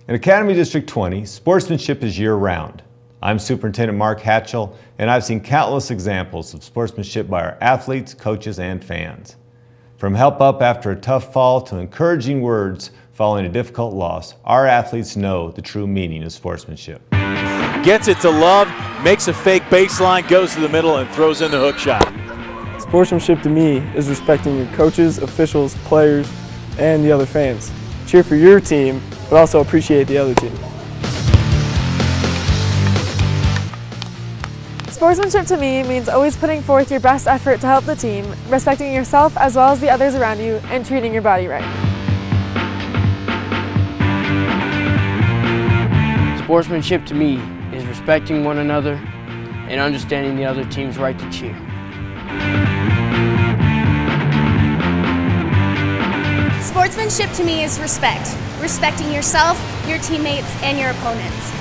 In Academy District 20, sportsmanship is year-round. I'm Superintendent Mark Hatchell, and I've seen countless examples of sportsmanship by our athletes, coaches, and fans. From help up after a tough fall to encouraging words following a difficult loss, our athletes know the true meaning of sportsmanship. Gets it to Love, makes a fake baseline, goes to the middle, and throws in the hook shot. Sportsmanship to me is respecting your coaches, officials, players, and the other fans. Cheer for your team, but also appreciate the other team. Sportsmanship to me means always putting forth your best effort to help the team, respecting yourself as well as the others around you, and treating your body right. Sportsmanship to me is respecting one another and understanding the other team's right to cheer. Sportsmanship to me is respect. Respecting yourself, your teammates, and your opponents.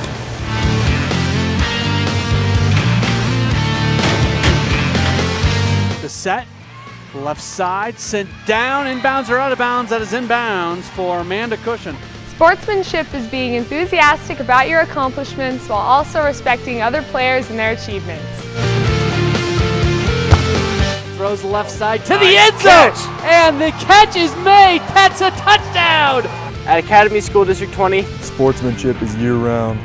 The set, left side, sent down, inbounds or out of bounds. That is inbounds for Amanda Cushion. Sportsmanship is being enthusiastic about your accomplishments while also respecting other players and their achievements. Throws left side to the end zone, and the catch is made. That's a touchdown. At Academy School District 20, Sportsmanship is year-round.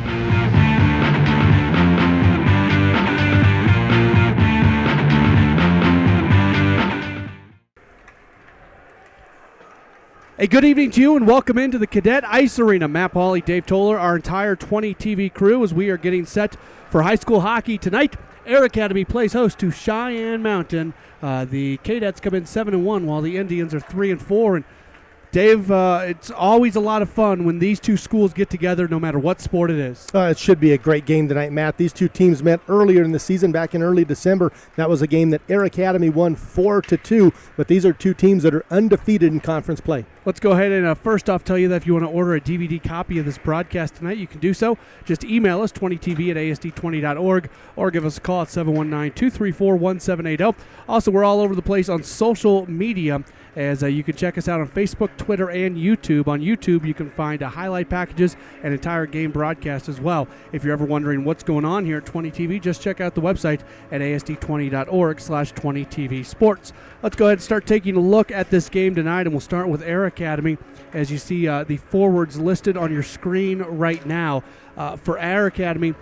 A good evening to you and welcome into the Cadet Ice Arena. Matt Pauley, Dave Toller, our entire 20 TV crew as we are getting set for high school hockey tonight. Air Academy plays host to Cheyenne Mountain. The Kadets come in 7-1 while the Indians are 3-4. And Dave, it's always a lot of fun when these two schools get together, no matter what sport it is. It should be a great game tonight, Matt. These two teams met earlier in the season, back in early December. That was a game that Air Academy won 4-2, but these are two teams that are undefeated in conference play. Let's go ahead and first off tell you that if you want to order a DVD copy of this broadcast tonight, you can do so. Just email us, 20tv@asd20.org, or give us a call at 719-234-1780. Also, we're all over the place on social media, as you can check us out on Facebook, Twitter, and YouTube. On YouTube, you can find highlight packages and entire game broadcast as well. If you're ever wondering what's going on here at 20TV, just check out the website at asd20.org/20TV Sports. Let's go ahead and start taking a look at this game tonight, and we'll start with Air Academy. As you see the forwards listed on your screen right now. For Air Academy,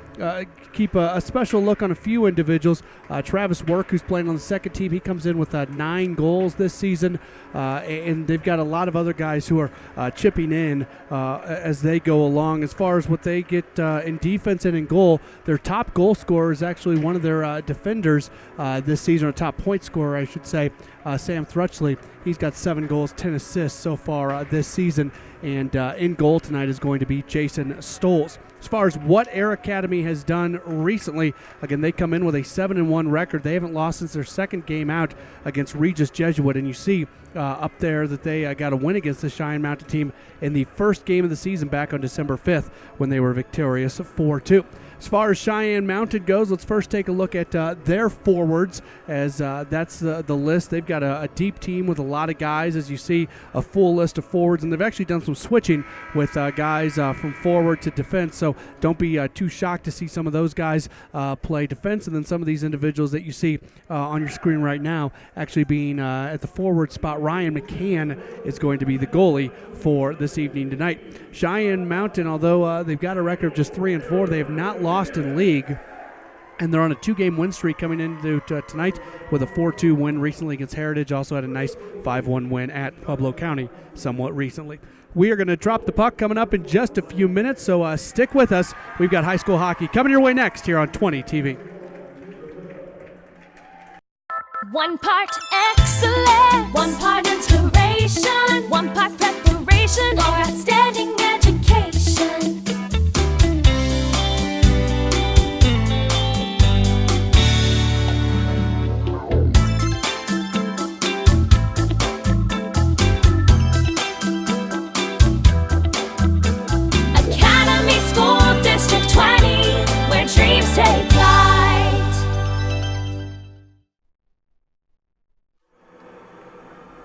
keep a special look on a few individuals. Travis Work, who's playing on the second team, he comes in with 9 goals this season, and they've got a lot of other guys who are chipping in as they go along. As far as what they get in defense and in goal, their top goal scorer is actually one of their defenders this season, or top point scorer, I should say, Sam Thrutchley. He's got 7 goals, 10 assists so far this season, and in goal tonight is going to be Jason Stoles. As far as what Air Academy has done recently, again, they come in with a 7-1 record. They haven't lost since their second game out against Regis Jesuit, and you see up there that they got a win against the Cheyenne Mountain team in the first game of the season back on December 5th when they were victorious 4-2. As far as Cheyenne Mountain goes, let's first take a look at their forwards, as that's the list. They've got a deep team with a lot of guys, as you see, a full list of forwards, and they've actually done some switching with guys from forward to defense, so don't be too shocked to see some of those guys play defense, and then some of these individuals that you see on your screen right now actually being at the forward spot. Ryan McCann is going to be the goalie for this evening tonight. Cheyenne Mountain, although they've got a record of just 3-4, they have not lost in league, and they're on a 2-game win streak coming into tonight with a 4-2 win recently against Heritage. Also had a nice 5-1 win at Pueblo County somewhat recently. We are going to drop the puck coming up in just a few minutes, so stick with us. We've got high school hockey coming your way next here on 20 TV. One part excellence, one part inspiration, one part preparation for outstanding education. Academy School District 20, where dreams take flight.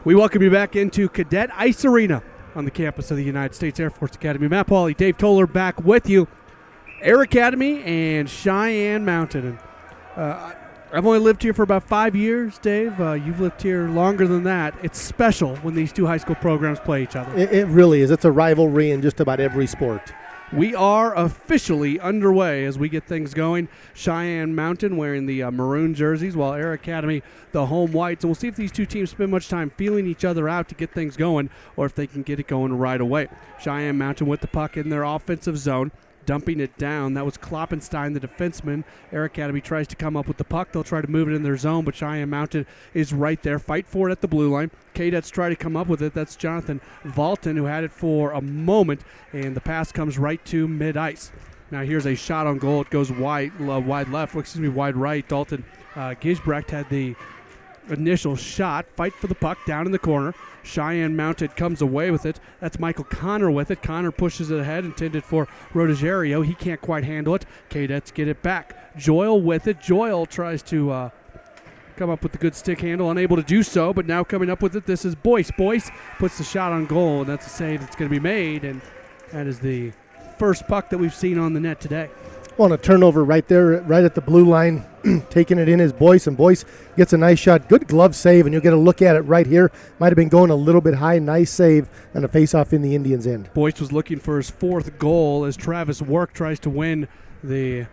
We welcome you back into Cadet Ice Arena. on the campus of the United States Air Force Academy. Matt Pauley, Dave Toller back with you. Air Academy and Cheyenne Mountain. And I've only lived here for about 5 years, Dave. You've lived here longer than that. It's special when these two high school programs play each other. It really is. It's a rivalry in just about every sport. We are officially underway as we get things going. Cheyenne Mountain wearing the maroon jerseys, while Air Academy the home whites. And we'll see if these two teams spend much time feeling each other out to get things going, or if they can get it going right away. Cheyenne Mountain with the puck in their offensive zone, dumping it down. That was Kloppenstein, the defenseman. Air Academy tries to come up with the puck. They'll try to move it in their zone, but Cheyenne Mountain is right there. Fight for it at the blue line. Kadets try to come up with it. That's Jonathan Valton, who had it for a moment, and the pass comes right to mid-ice. Now here's a shot on goal. It goes wide right. Dalton Gisbrecht had the initial shot. Fight for the puck down in the corner. Cheyenne Mountain comes away with it. That's Michael Connor with it. Connor pushes it ahead, intended for Rodejario. He can't quite handle it. Kadets get it back. Joyle with it. Joyle tries to come up with the good stick handle, unable to do so, but now coming up with it, this is Boyce. Boyce puts the shot on goal, and that's a save that's going to be made, and that is the first puck that we've seen on the net today. On a turnover right there, right at the blue line, taking it in is Boyce, and Boyce gets a nice shot. Good glove save, and you'll get a look at it right here. Might have been going a little bit high. Nice save and a face-off in the Indians' end. Boyce was looking for his fourth goal as Travis Work tries to win the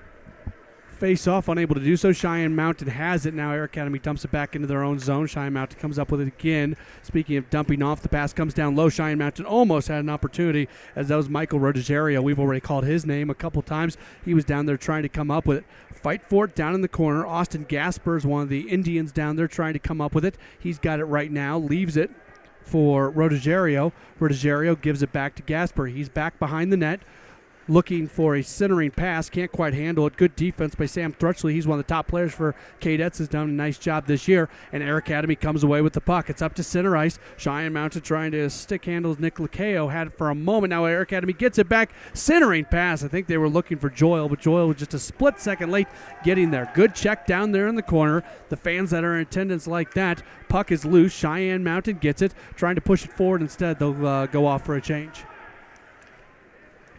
face-off, unable to do so. Cheyenne Mountain has it now. Air Academy dumps it back into their own zone. Cheyenne Mountain comes up with it again. Speaking of dumping off, the pass comes down low. Cheyenne Mountain almost had an opportunity, as that was Michael Rodejario. We've already called his name a couple times. He was down there trying to come up with it. Fight for it down in the corner. Austin Gasper is one of the Indians down there trying to come up with it. He's got it right now. Leaves it for Rodejario. Rodejario gives it back to Gasper. He's back behind the net, looking for a centering pass. Can't quite handle it. Good defense by Sam Thrutchley. He's one of the top players for Kadets. Has done a nice job this year. And Air Academy comes away with the puck. It's up to center ice. Cheyenne Mountain trying to stick handles. Nick Lakeo had it for a moment. Now Air Academy gets it back. Centering pass. I think they were looking for Joyle, but Joyle was just a split second late getting there. Good check down there in the corner. The fans that are in attendance like that. Puck is loose. Cheyenne Mountain gets it. Trying to push it forward. Instead, they'll go off for a change.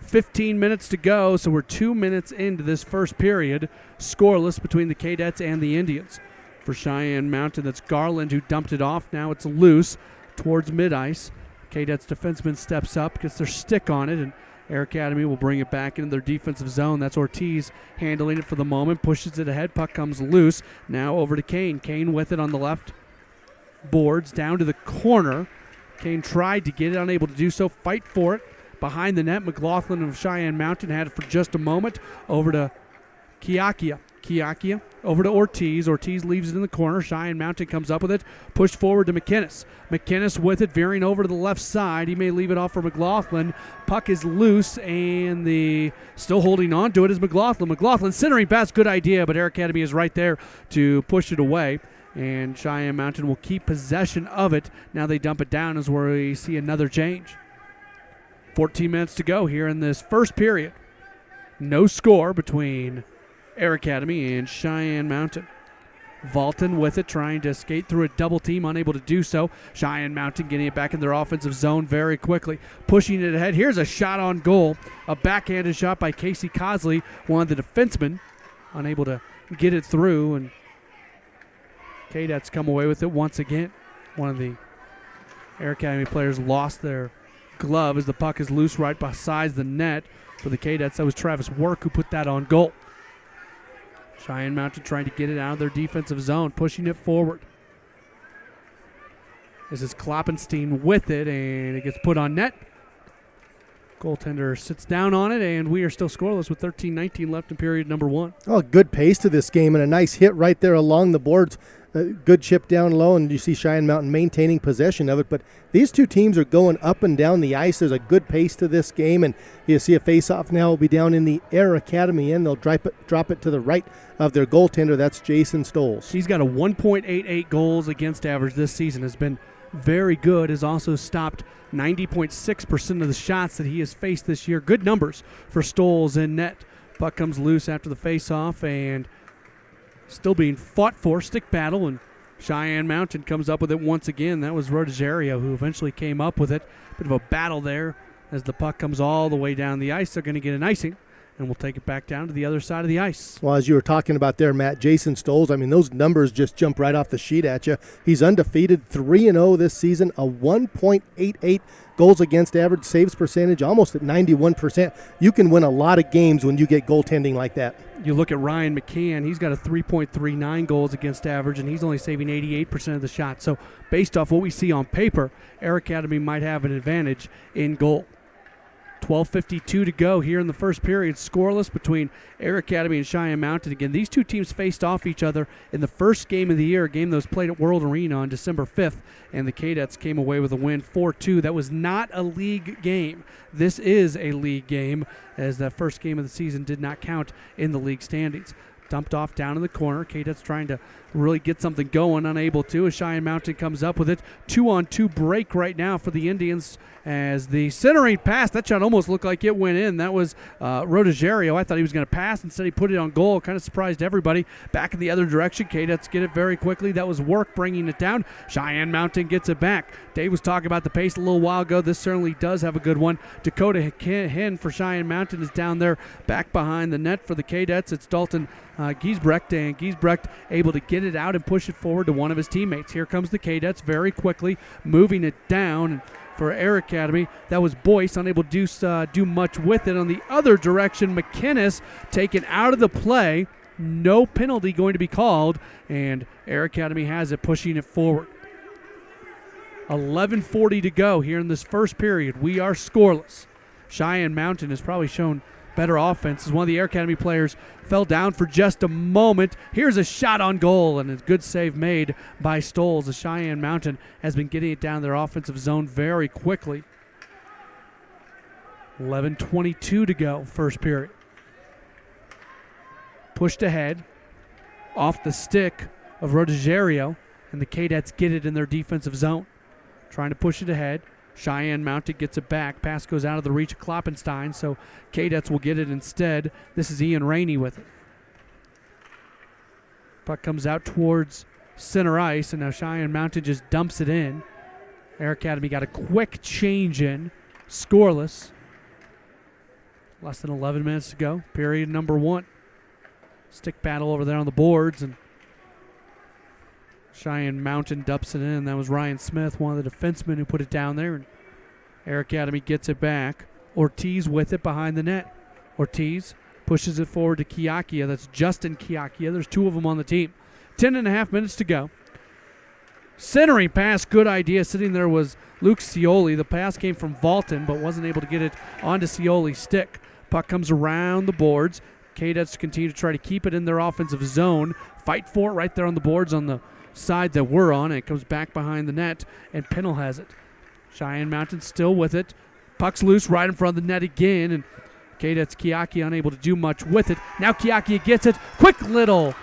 15 minutes to go, so we're 2 minutes into this first period. Scoreless between the Kadets and the Indians. For Cheyenne Mountain, that's Garland who dumped it off. Now it's loose towards mid-ice. Kadets defenseman steps up, gets their stick on it, and Air Academy will bring it back into their defensive zone. That's Ortiz handling it for the moment, pushes it ahead. Puck comes loose. Now over to Kane. Kane with it on the left boards, down to the corner. Kane tried to get it, unable to do so. Fight for it. Behind the net, McLaughlin of Cheyenne Mountain had it for just a moment. Over to Kiakia. Kiakia over to Ortiz. Ortiz leaves it in the corner. Cheyenne Mountain comes up with it. Pushed forward to McInnes. McInnes with it, veering over to the left side. He may leave it off for McLaughlin. Puck is loose, and still holding on to it is McLaughlin. McLaughlin centering pass, good idea, but Air Academy is right there to push it away. And Cheyenne Mountain will keep possession of it. Now they dump it down as where we see another change. 14 minutes to go here in this first period. No score between Air Academy and Cheyenne Mountain. Valton with it, trying to skate through a double team, unable to do so. Cheyenne Mountain getting it back in their offensive zone very quickly, pushing it ahead. Here's a shot on goal, a backhanded shot by Casey Cosley, one of the defensemen, unable to get it through, and Kadets come away with it once again. One of the Air Academy players lost their glove as the puck is loose right beside the net for the Kadets. That was Travis Work who put that on goal. Cheyenne Mountain trying to get it out of their defensive zone, pushing it forward. This is Kloppenstein with it, and it gets put on net. Goaltender sits down on it, and we are still scoreless with 13-19 left in period number one. Oh, good pace to this game, and a nice hit right there along the boards. Good chip down low, and you see Cheyenne Mountain maintaining possession of it. But these two teams are going up and down the ice. There's a good pace to this game, and you see a face-off now will be down in the Air Academy end. They'll drop it to the right of their goaltender. That's Jason Stoles. He's got a 1.88 goals against average this season. Has been very good. Has also stopped 90.6% of the shots that he has faced this year. Good numbers for Stoles in net. Puck comes loose after the face-off, and still being fought for, stick battle, and Cheyenne Mountain comes up with it once again. That was Rodejario who eventually came up with it. Bit of a battle there as the puck comes all the way down the ice. They're going to get an icing, and we'll take it back down to the other side of the ice. Well, as you were talking about there, Matt, Jason Stoles, I mean, those numbers just jump right off the sheet at you. He's undefeated, 3-0 this season, a 1.88 goals against average, saves percentage, almost at 91%. You can win a lot of games when you get goaltending like that. You look at Ryan McCann, he's got a 3.39 goals against average, and he's only saving 88% of the shots. So based off what we see on paper, Air Academy might have an advantage in goal. 12:52 to go here in the first period. Scoreless between Air Academy and Cheyenne Mountain. Again, these two teams faced off each other in the first game of the year, a game that was played at World Arena on December 5th, and the Kadets came away with a win 4-2. That was not a league game. This is a league game, as that first game of the season did not count in the league standings. Dumped off down in the corner. Kadets trying to really get something going, unable to, as Cheyenne Mountain comes up with it. 2-on-2 break right now for the Indians as the centering pass. That shot almost looked like it went in. That was Rodejario. I thought he was going to pass. Instead, he put it on goal. Kind of surprised everybody. Back in the other direction. Kadets get it very quickly. That was Work bringing it down. Cheyenne Mountain gets it back. Dave was talking about the pace a little while ago. This certainly does have a good one. Dakota Hen for Cheyenne Mountain is down there back behind the net for the Kadets. It's Dalton Giesbrecht, and Giesbrecht able to get it out and push it forward to one of his teammates. Here comes the Kadets very quickly, moving it down for Air Academy. That was Boyce, unable to do much with it. On the other direction, McInnes taken out of the play. No penalty going to be called, and Air Academy has it, pushing it forward. 11:40 to go here in this first period. We are scoreless. Cheyenne Mountain has probably shown better offense as one of the Air Academy players fell down for just a moment. Here's a shot on goal, and a good save made by Stoles. The Cheyenne Mountain has been getting it down their offensive zone very quickly. 11:22 to go, first period. Pushed ahead, off the stick of Rodejario, and the Kadets get it in their defensive zone. Trying to push it ahead. Cheyenne Mountain gets it back. Pass goes out of the reach of Kloppenstein, so Kadets will get it instead. This is Ian Rainey with it. Puck comes out towards center ice, and now Cheyenne Mountain just dumps it in. Air Academy got a quick change in. Scoreless. Less than 11 minutes to go. Period number 1. Stick battle over there on the boards, and Cheyenne Mountain dumps it in. That was Ryan Smith, one of the defensemen who put it down there. And Air Academy gets it back. Ortiz with it behind the net. Ortiz pushes it forward to Kiakia. That's Justin Kiakia. There's two of them on the team. 10.5 minutes to go. Centering pass, good idea. Sitting there was Luke Scioli. The pass came from Valton, but wasn't able to get it onto Scioli's stick. Puck comes around the boards. Kadets continue to try to keep it in their offensive zone. Fight for it right there on the boards on the side that we're on. It comes back behind the net, and Pennell has it. Cheyenne Mountain still with it. Puck's loose right in front of the net again, and Kadets Kiaki unable to do much with it. Now Kiaki gets it. Quick little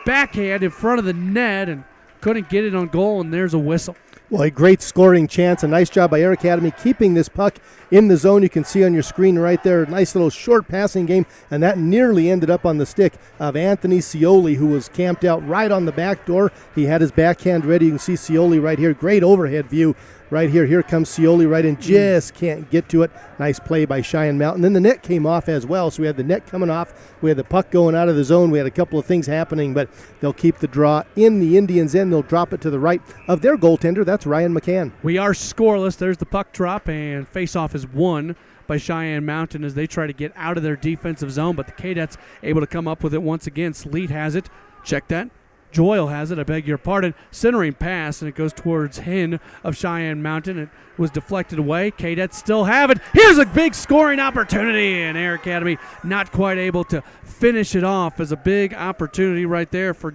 backhand in front of the net, and couldn't get it on goal, and there's a whistle. Well, a great scoring chance. A nice job by Air Academy keeping this puck in the zone. You can see on your screen right there, a nice little short passing game, and that nearly ended up on the stick of Anthony Scioli, who was camped out right on the back door. He had his backhand ready. You can see Scioli right here. Great overhead view right here. Here comes Scioli right in. Just can't get to it. Nice play by Cheyenne Mountain. Then the net came off as well, so we had the net coming off. We had the puck going out of the zone. We had a couple of things happening, but they'll keep the draw in the Indians' end. They'll drop it to the right of their goaltender. That's Ryan McCann. We are scoreless. There's the puck drop, and face-off is won by Cheyenne Mountain as they try to get out of their defensive zone, but the Kadets able to come up with it once again. Sleet has it. Check that. Joyle has it, I beg your pardon. Centering pass, and it goes towards Hen of Cheyenne Mountain. It was deflected away. Kadets still have it. Here's a big scoring opportunity, and Air Academy not quite able to finish it off as a big opportunity right there for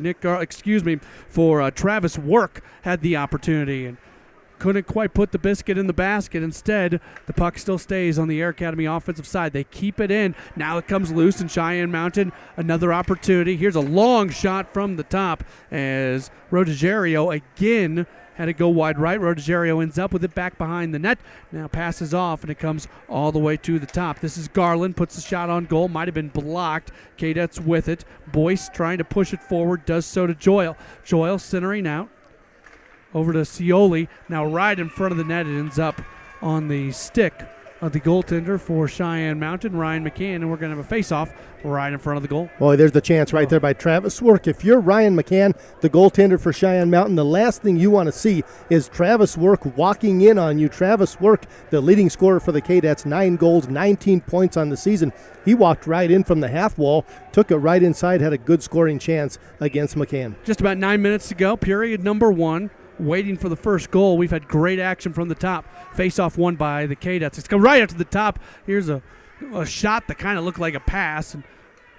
Travis Work had the opportunity and couldn't quite put the biscuit in the basket. Instead, the puck still stays on the Air Academy offensive side. They keep it in. Now it comes loose in Cheyenne Mountain. Another opportunity. Here's a long shot from the top as Rodejario again Had it go wide right. Rogerio ends up with it back behind the net. Now passes off, and it comes all the way to the top. This is Garland. Puts the shot on goal. Might have been blocked. Kadets with it. Boyce trying to push it forward. Does so to Joyle. Joyle centering out. Over to Scioli. Now right in front of the net. It ends up on the stick of the goaltender for Cheyenne Mountain, Ryan McCann, and we're going to have a face-off right in front of the goal. Boy, there's the chance right there by Travis Work. If you're Ryan McCann, the goaltender for Cheyenne Mountain, the last thing you want to see is Travis Work walking in on you. Travis Work, the leading scorer for the Kadets, 9 goals, 19 points on the season. He walked right in from the half wall, took it right inside, had a good scoring chance against McCann. Just about 9 minutes to go, period number 1. Waiting for the first goal. We've had great action from the top. Face-off won by the Kadets. It's come right up to the top. Here's a shot that kind of looked like a pass and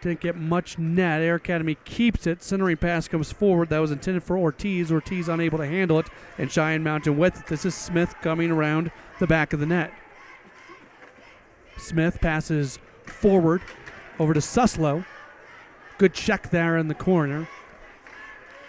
didn't get much net. Air Academy keeps it. Centering pass comes forward. That was intended for Ortiz. Ortiz unable to handle it, and Cheyenne Mountain with it. This is Smith coming around the back of the net. Smith passes forward over to Suslow. Good check there in the corner.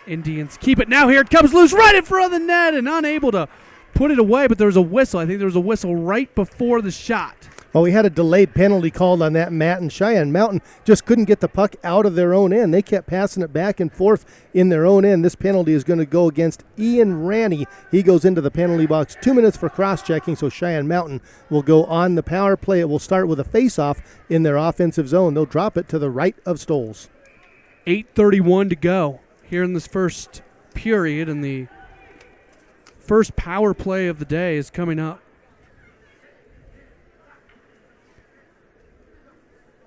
Indians keep it. Now here it comes loose right in front of the net and unable to put it away, but there was a whistle. I think there was a whistle right before the shot. Well, we had a delayed penalty called on that, Matt, and Cheyenne Mountain just couldn't get the puck out of their own end. They kept passing it back and forth in their own end. This penalty is going to go against Ian Ranney. He goes into the penalty box. 2 minutes for cross-checking, so Cheyenne Mountain will go on the power play. It will start with a face-off in their offensive zone. They'll drop it to the right of Stoles. 8:31 to go here in this first period, and the first power play of the day is coming up.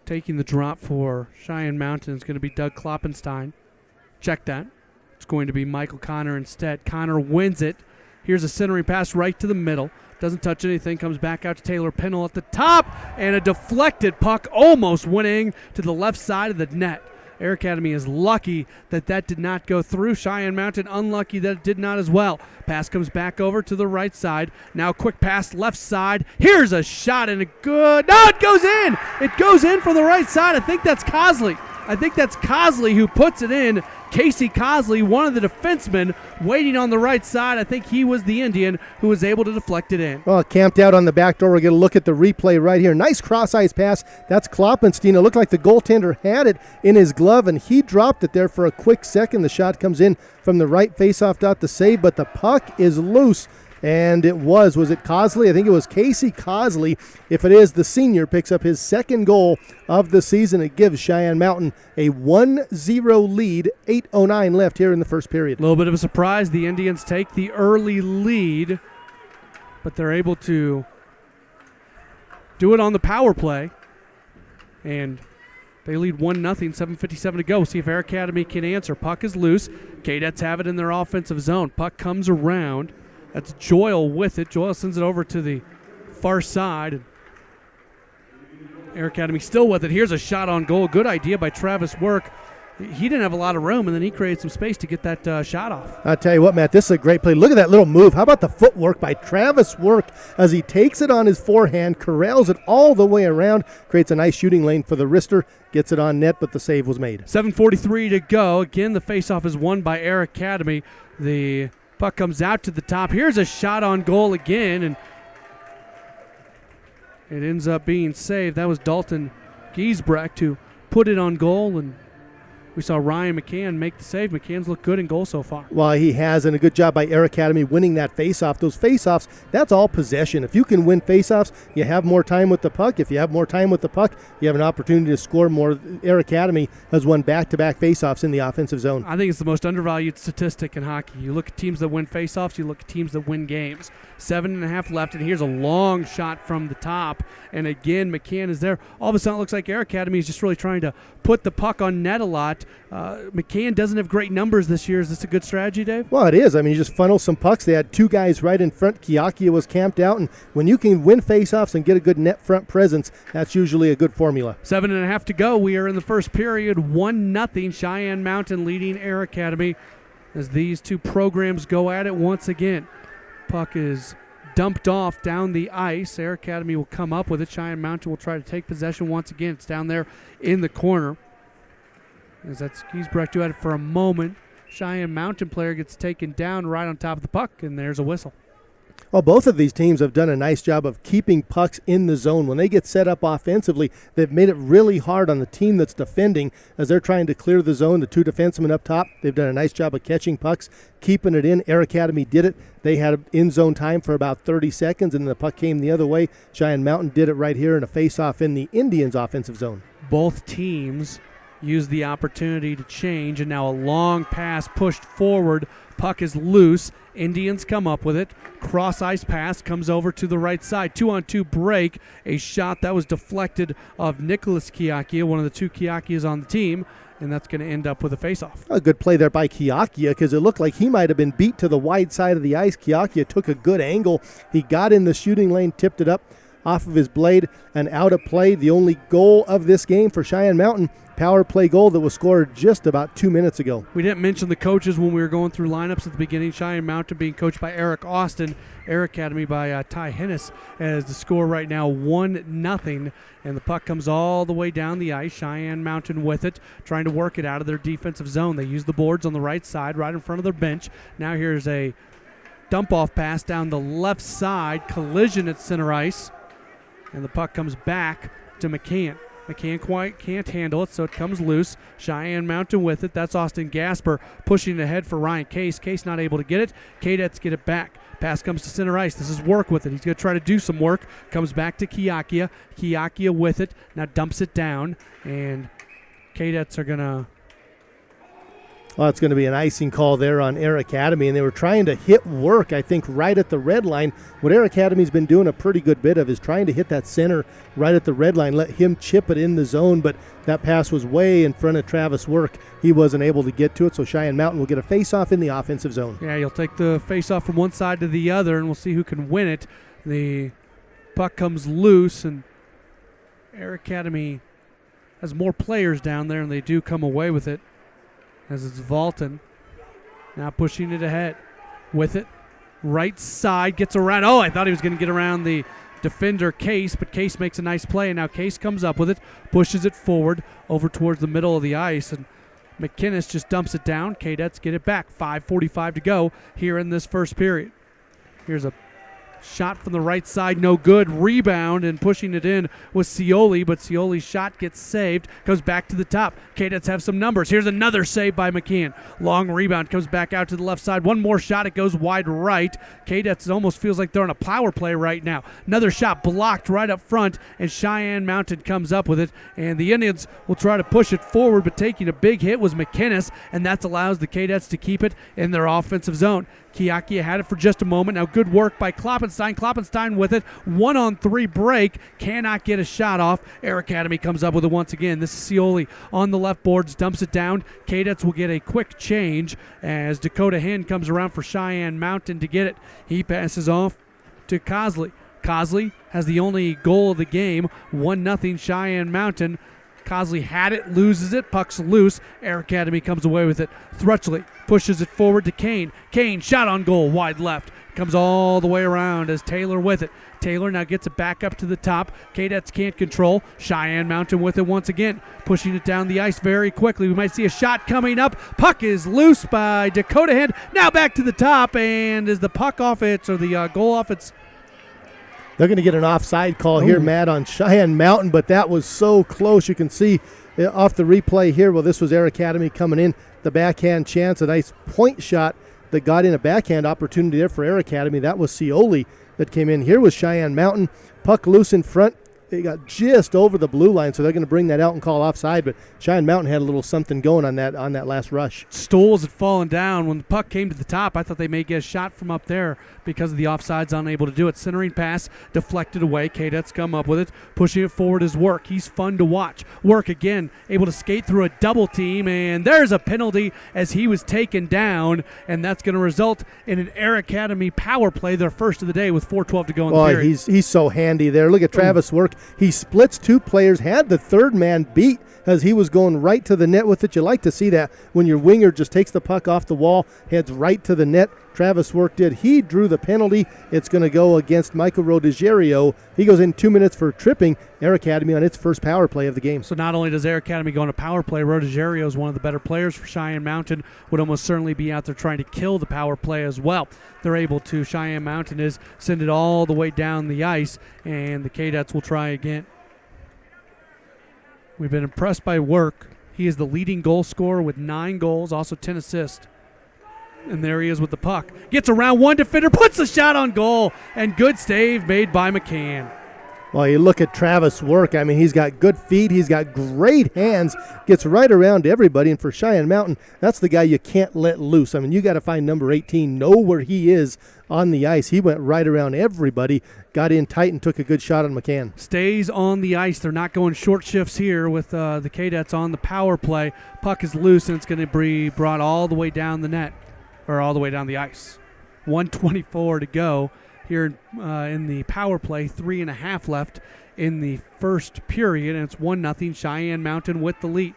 Taking the drop for Cheyenne Mountain is going to be Doug Kloppenstein. Check that. It's going to be Michael Connor instead. Connor wins it. Here's a centering pass right to the middle. Doesn't touch anything. Comes back out to Taylor Pennell at the top. And a deflected puck almost winning to the left side of the net. Air Academy is lucky that did not go through. Cheyenne Mountain unlucky that it did not as well. Pass comes back over to the right side. Now quick pass left side. Here's a shot and a good. No, it goes in. It goes in from the right side. I think that's Cosley who puts it in. Casey Cosley, one of the defensemen, waiting on the right side. I think he was the Indian who was able to deflect it in. Well, camped out on the back door. We're going to look at the replay right here. Nice cross-ice pass. That's Kloppenstein. It looked like the goaltender had it in his glove, and he dropped it there for a quick second. The shot comes in from the right face-off dot to save, but the puck is loose. And it was it Cosley? I think it was Casey Cosley. If it is, the senior picks up his second goal of the season. It gives Cheyenne Mountain a 1-0 lead, 8:09 left here in the first period. A little bit of a surprise. The Indians take the early lead, but they're able to do it on the power play. And they lead 1-0, 7:57 to go. See if Air Academy can answer. Puck is loose. Kadets have it in their offensive zone. Puck comes around. That's Joyle with it. Joyle sends it over to the far side. Air Academy still with it. Here's a shot on goal. Good idea by Travis Work. He didn't have a lot of room, and then he created some space to get that shot off. I'll tell you what, Matt, this is a great play. Look at that little move. How about the footwork by Travis Work as he takes it on his forehand, corrals it all the way around, creates a nice shooting lane for the wrister, gets it on net, but the save was made. 7:43 to go. Again, the faceoff is won by Air Academy. The puck comes out to the top. Here's a shot on goal again, and it ends up being saved. That was Dalton Giesbrecht who put it on goal, and we saw Ryan McCann make the save. McCann's looked good in goal so far. Well, he has, and a good job by Air Academy winning that faceoff. Those faceoffs, that's all possession. If you can win faceoffs, you have more time with the puck. If you have more time with the puck, you have an opportunity to score more. Air Academy has won back-to-back faceoffs in the offensive zone. I think it's the most undervalued statistic in hockey. You look at teams that win faceoffs, you look at teams that win games. 7.5 left, and here's a long shot from the top. And again, McCann is there. All of a sudden, it looks like Air Academy is just really trying to put the puck on net a lot. McCann doesn't have great numbers this year. Is this a good strategy, Dave? Well, it is. I mean, you just funnel some pucks. They had two guys right in front. Kiakia was camped out, and when you can win faceoffs and get a good net front presence, that's usually a good formula. 7.5 to go. We are in the first period. 1-0. Cheyenne Mountain leading Air Academy as these two programs go at it once again. Puck is dumped off down the ice. Air Academy will come up with it. Cheyenne Mountain will try to take possession once again. It's down there in the corner. As that's Giesbrecht who had it for a moment. Cheyenne Mountain player gets taken down right on top of the puck, and there's a whistle. Well, both of these teams have done a nice job of keeping pucks in the zone. When they get set up offensively, they've made it really hard on the team that's defending as they're trying to clear the zone. The two defensemen up top, they've done a nice job of catching pucks, keeping it in. Air Academy did it. They had in-zone time for about 30 seconds, and the puck came the other way. Cheyenne Mountain did it right here in a face-off in the Indians' offensive zone. Both teams used the opportunity to change, and now a long pass pushed forward. Puck is loose. Indians come up with it. Cross-ice pass comes over to the right side. 2-on-2 break. A shot that was deflected of Nicholas Kiakia, one of the two Kiakias on the team, and that's going to end up with a face-off. A good play there by Kiakia because it looked like he might have been beat to the wide side of the ice. Kiakia took a good angle. He got in the shooting lane, tipped it up off of his blade and out of play. The only goal of this game for Cheyenne Mountain, power play goal that was scored just about 2 minutes ago. We didn't mention the coaches when we were going through lineups at the beginning. Cheyenne Mountain being coached by Eric Austin, Air Academy by Ty Hennis, as the score right now 1-0, and the puck comes all the way down the ice. Cheyenne Mountain with it, trying to work it out of their defensive zone. They use the boards on the right side, right in front of their bench. Now here's a dump-off pass down the left side, collision at center ice, and the puck comes back to McCann. McCann quite can't handle it, so it comes loose. Cheyenne Mountain with it. That's Austin Gasper pushing it ahead for Ryan Case. Case not able to get it. Kadets get it back. Pass comes to center ice. This is work with it. He's going to try to do some work. Comes back to Kiakia. Kiakia with it. Now dumps it down, and Kadets are going to... Well, it's going to be an icing call there on Air Academy, and they were trying to hit work, I think, right at the red line. What Air Academy's been doing a pretty good bit of is trying to hit that center right at the red line, let him chip it in the zone, but that pass was way in front of Travis Work. He wasn't able to get to it, so Cheyenne Mountain will get a face-off in the offensive zone. Yeah, you'll take the face-off from one side to the other, and we'll see who can win it. The puck comes loose, and Air Academy has more players down there, and they do come away with it. As it's Valton now pushing it ahead with it. Right side gets around. Oh, I thought he was going to get around the defender Case, but Case makes a nice play, and now Case comes up with it, pushes it forward over towards the middle of the ice, and McKinnis just dumps it down. Kadets get it back. 5:45 to go here in this first period. Here's a shot from the right side, no good. Rebound, and pushing it in was Scioli, but Scioli's shot gets saved, goes back to the top. Kadets have some numbers. Here's another save by McCann. Long rebound, comes back out to the left side. One more shot, it goes wide right. Kadets almost feels like they're on a power play right now. Another shot blocked right up front, and Cheyenne Mountain comes up with it, and the Indians will try to push it forward, but taking a big hit was McKinnis, and that allows the Kadets to keep it in their offensive zone. Kiakia had it for just a moment. Now good work by Kloppenstein. Kloppenstein with it. 1-on-3 break. Cannot get a shot off. Air Academy comes up with it once again. This is Scioli on the left boards. Dumps it down. Kadets will get a quick change as Dakota Hen comes around for Cheyenne Mountain to get it. He passes off to Cosley. Cosley has the only goal of the game. 1-0 Cheyenne Mountain. Cosley had it, loses it, puck's loose. Air Academy comes away with it. Thrutchley pushes it forward to Kane. Kane shot on goal, wide left. Comes all the way around as Taylor with it. Taylor now gets it back up to the top. Kadets can't control. Cheyenne Mountain with it once again. Pushing it down the ice very quickly. We might see a shot coming up. Puck is loose by Dakota Hen. Now back to the top, and is the puck off its, or the goal off its? They're going to get an offside call here, Matt, on Cheyenne Mountain, but that was so close. You can see off the replay here, well, this was Air Academy coming in. The backhand chance, a nice point shot that got in a backhand opportunity there for Air Academy. That was Scioli that came in. Here was Cheyenne Mountain. Puck loose in front. They got just over the blue line, so they're going to bring that out and call offside, but Cheyenne Mountain had a little something going on that last rush. Stoles had fallen down. When the puck came to the top, I thought they may get a shot from up there because of the offsides, unable to do it. Centering pass, deflected away. Kadets come up with it, pushing it forward is Work. He's fun to watch. Work again, able to skate through a double team, and there's a penalty as he was taken down, and that's going to result in an Air Academy power play, their first of the day, with 4:12 to go in the period. He's so handy there. Look at Travis Work. He splits two players, had the third man beat as he was going right to the net with it. You like to see that when your winger just takes the puck off the wall, heads right to the net. Travis Work did. He drew the penalty. It's going to go against Michael Rodegerio. He goes in 2 minutes for tripping Air Academy on its first power play of the game. So not only does Air Academy go on a power play, Rodegerio is one of the better players for Cheyenne Mountain, would almost certainly be out there trying to kill the power play as well. They're able to, Cheyenne Mountain is, send it all the way down the ice, and the Kadets will try again. We've been impressed by Work. He is the leading goal scorer with 9 goals, also 10 assists. And there he is with the puck. Gets around one defender, puts the shot on goal, and good save made by McCann. Well, you look at Travis Work. I mean, he's got good feet. He's got great hands. Gets right around everybody. And for Cheyenne Mountain, that's the guy you can't let loose. I mean, you got to find number 18, know where he is on the ice. He went right around everybody, got in tight, and took a good shot on McCann. Stays on the ice. They're not going short shifts here with the Kadets on the power play. Puck is loose, and it's going to be brought all the way down the net, or all the way down the ice. 1:24 to go here in the power play. 3.5 left in the first period, and it's 1-0 Cheyenne Mountain with the lead.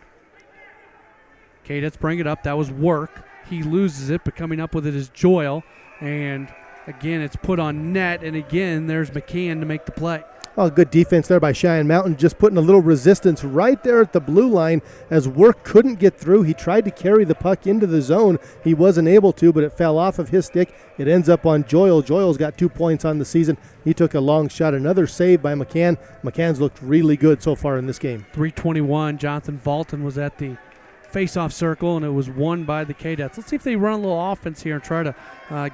Kadets bring it up. That was Work. He loses it, but coming up with it is Joyle. And again, it's put on net, and again, there's McCann to make the play. Oh, good defense there by Cheyenne Mountain, just putting a little resistance right there at the blue line as Work couldn't get through. He tried to carry the puck into the zone. He wasn't able to, but it fell off of his stick. It ends up on Joyle. Joyle's got 2 points on the season. He took a long shot. Another save by McCann. McCann's looked really good so far in this game. 3:21. Jonathan Valton was at the face-off circle, and it was won by the Kadets. Let's see if they run a little offense here and try to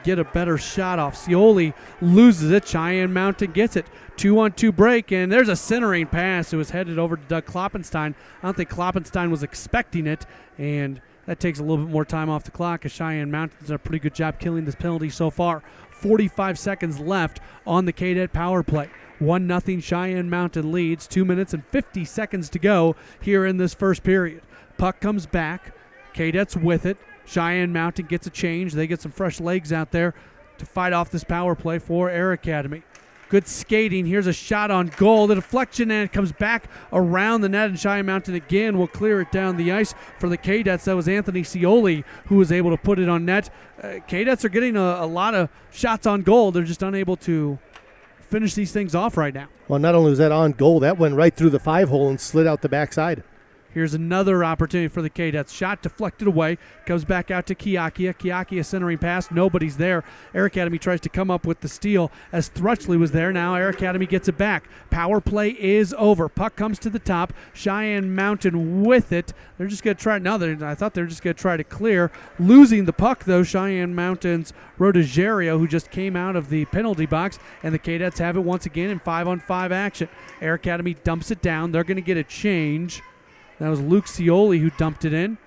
get a better shot off. Scioli loses it. Cheyenne Mountain gets it. 2-on-2 break, and there's a centering pass. It was headed over to Doug Kloppenstein. I don't think Kloppenstein was expecting it, and that takes a little bit more time off the clock as Cheyenne Mountain's done a pretty good job killing this penalty so far. 45 seconds left on the Cadet power play. 1-0 Cheyenne Mountain leads. 2 minutes and 50 seconds to go here in this first period. Puck comes back. Kadets with it. Cheyenne Mountain gets a change. They get some fresh legs out there to fight off this power play for Air Academy. Good skating. Here's a shot on goal. The deflection, and it comes back around the net, and Cheyenne Mountain again will clear it down the ice for the Kadets. That was Anthony Scioli who was able to put it on net. Kadets are getting a lot of shots on goal. They're just unable to finish these things off right now. Well, not only was that on goal, that went right through the 5-hole and slid out the backside. Here's another opportunity for the Kadets. Shot deflected away. Comes back out to Kiakia. Kiakia centering pass. Nobody's there. Air Academy tries to come up with the steal as Thrutchley was there. Now Air Academy gets it back. Power play is over. Puck comes to the top. Cheyenne Mountain with it. They're just going to try. No, I thought they were just going to try to clear. Losing the puck, though, Cheyenne Mountain's Rodegerio, who just came out of the penalty box. And the Kadets have it once again in 5-on-5 action. Air Academy dumps it down. They're going to get a change. That was Luke Scioli who dumped it in.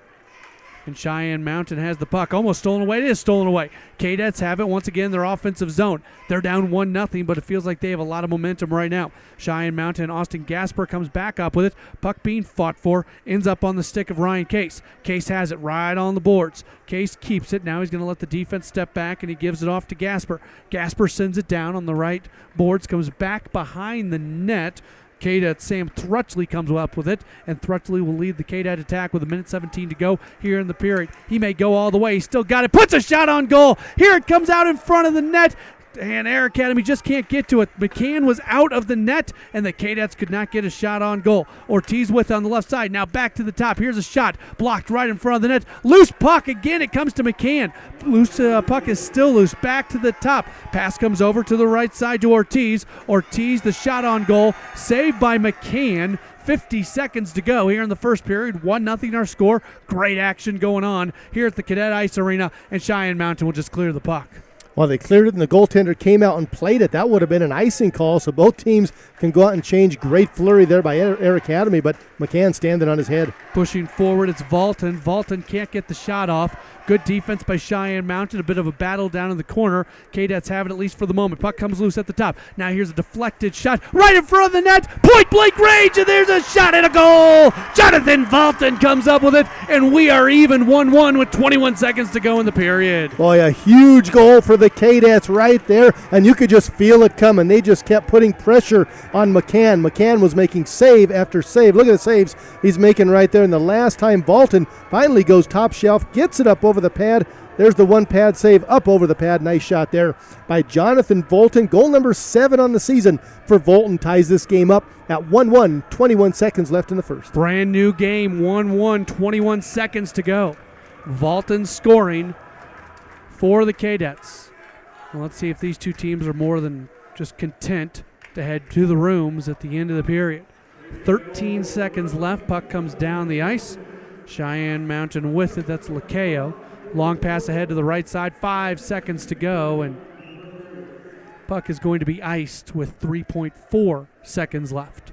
And Cheyenne Mountain has the puck. Almost stolen away. It is stolen away. Kadets have it once again in their offensive zone. They're down 1-0, but it feels like they have a lot of momentum right now. Cheyenne Mountain, Austin Gasper comes back up with it. Puck being fought for. Ends up on the stick of Ryan Case. Case has it right on the boards. Case keeps it. Now he's going to let the defense step back, and he gives it off to Gasper. Gasper sends it down on the right boards. Comes back behind the net. Cadet Sam Thrutchley comes up with it, and Thrutchley will lead the Cadet attack with 1:17 to go here in the period. He may go all the way. He's still got it. Puts a shot on goal. Here it comes out in front of the net, and Air Academy just can't get to it. McCann was out of the net, and the Kadets could not get a shot on goal. Ortiz with it on the left side. Now back to the top. Here's a shot. Blocked right in front of the net. Loose puck again. It comes to McCann. Loose puck is still loose. Back to the top. Pass comes over to the right side to Ortiz. Ortiz, the shot on goal. Saved by McCann. 50 seconds to go here in the first period. 1-0 our score. Great action going on here at the Cadet Ice Arena, and Cheyenne Mountain will just clear the puck. Well, they cleared it, and the goaltender came out and played it. That would have been an icing call, so both teams can go out and change. Great flurry there by Air Academy, but McCann standing on his head. Pushing forward, it's Valton. Valton can't get the shot off. Good defense by Cheyenne Mountain. A bit of a battle down in the corner. Kadets have it at least for the moment. Puck comes loose at the top. Now here's a deflected shot right in front of the net. Point blank range, and there's a shot and a goal. Jonathan Valton comes up with it, and we are even 1-1 with 21 seconds to go in the period. Boy, a huge goal for the Kadets right there, and you could just feel it coming. They just kept putting pressure on McCann. McCann was making save after save. Look at the saves he's making right there. And the last time Valton finally goes top shelf, gets it up over the pad, There's the one pad save up over the pad. Nice shot there by Jonathan Volton. Goal number 7 on the season for Volton ties this game up at 1-1, 21 seconds left in the first. Brand new game, 1-1, 21 seconds to go. Volton scoring for the Kadets. Well, let's see if these two teams are more than just content to head to the rooms at the end of the period. 13 seconds left. Puck comes down the ice. Cheyenne Mountain with it. That's Lakeo. Long pass ahead to the right side. 5 seconds to go, and puck is going to be iced with 3.4 seconds left.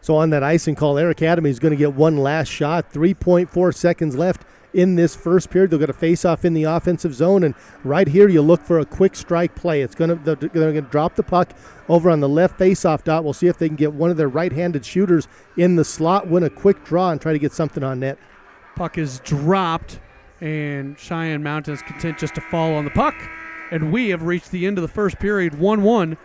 So on that icing call, Air Academy is going to get one last shot. 3.4 seconds left in this first period. They'll get a face-off in the offensive zone, and right here you look for a quick strike play. They're going to drop the puck over on the left face-off dot. We'll see if they can get one of their right-handed shooters in the slot, win a quick draw, and try to get something on net. Puck is dropped, and Cheyenne Mountain is content just to fall on the puck. And we have reached the end of the first period, 1-1.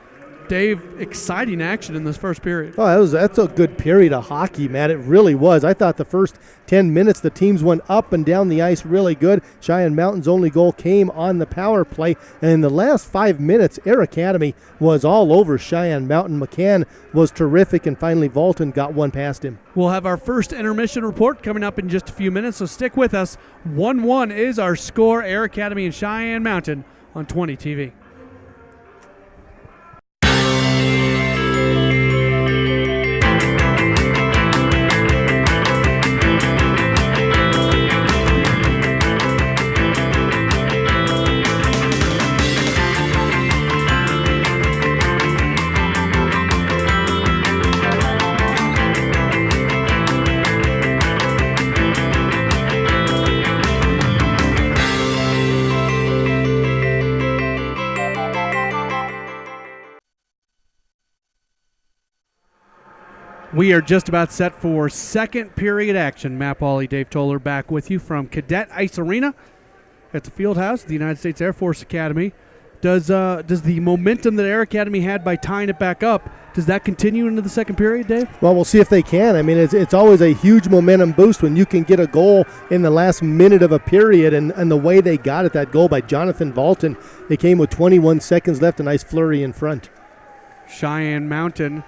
Dave, exciting action in this first period. Oh, that's a good period of hockey, Matt. It really was. I thought the first 10 minutes the teams went up and down the ice really good. Cheyenne Mountain's only goal came on the power play. And in the last 5 minutes, Air Academy was all over Cheyenne Mountain. McCann was terrific, and finally Volton got one past him. We'll have our first intermission report coming up in just a few minutes, so stick with us. 1-1 is our score. Air Academy and Cheyenne Mountain on 20 TV. We are just about set for second period action. Matt Pauley, Dave Toller back with you from Cadet Ice Arena at the field house of the United States Air Force Academy. Does the momentum that Air Academy had by tying it back up, does that continue into the second period, Dave? Well, we'll see if they can. I mean, it's always a huge momentum boost when you can get a goal in the last minute of a period, and the way they got it, that goal by Jonathan Volton, it came with 21 seconds left, a nice flurry in front. Cheyenne Mountain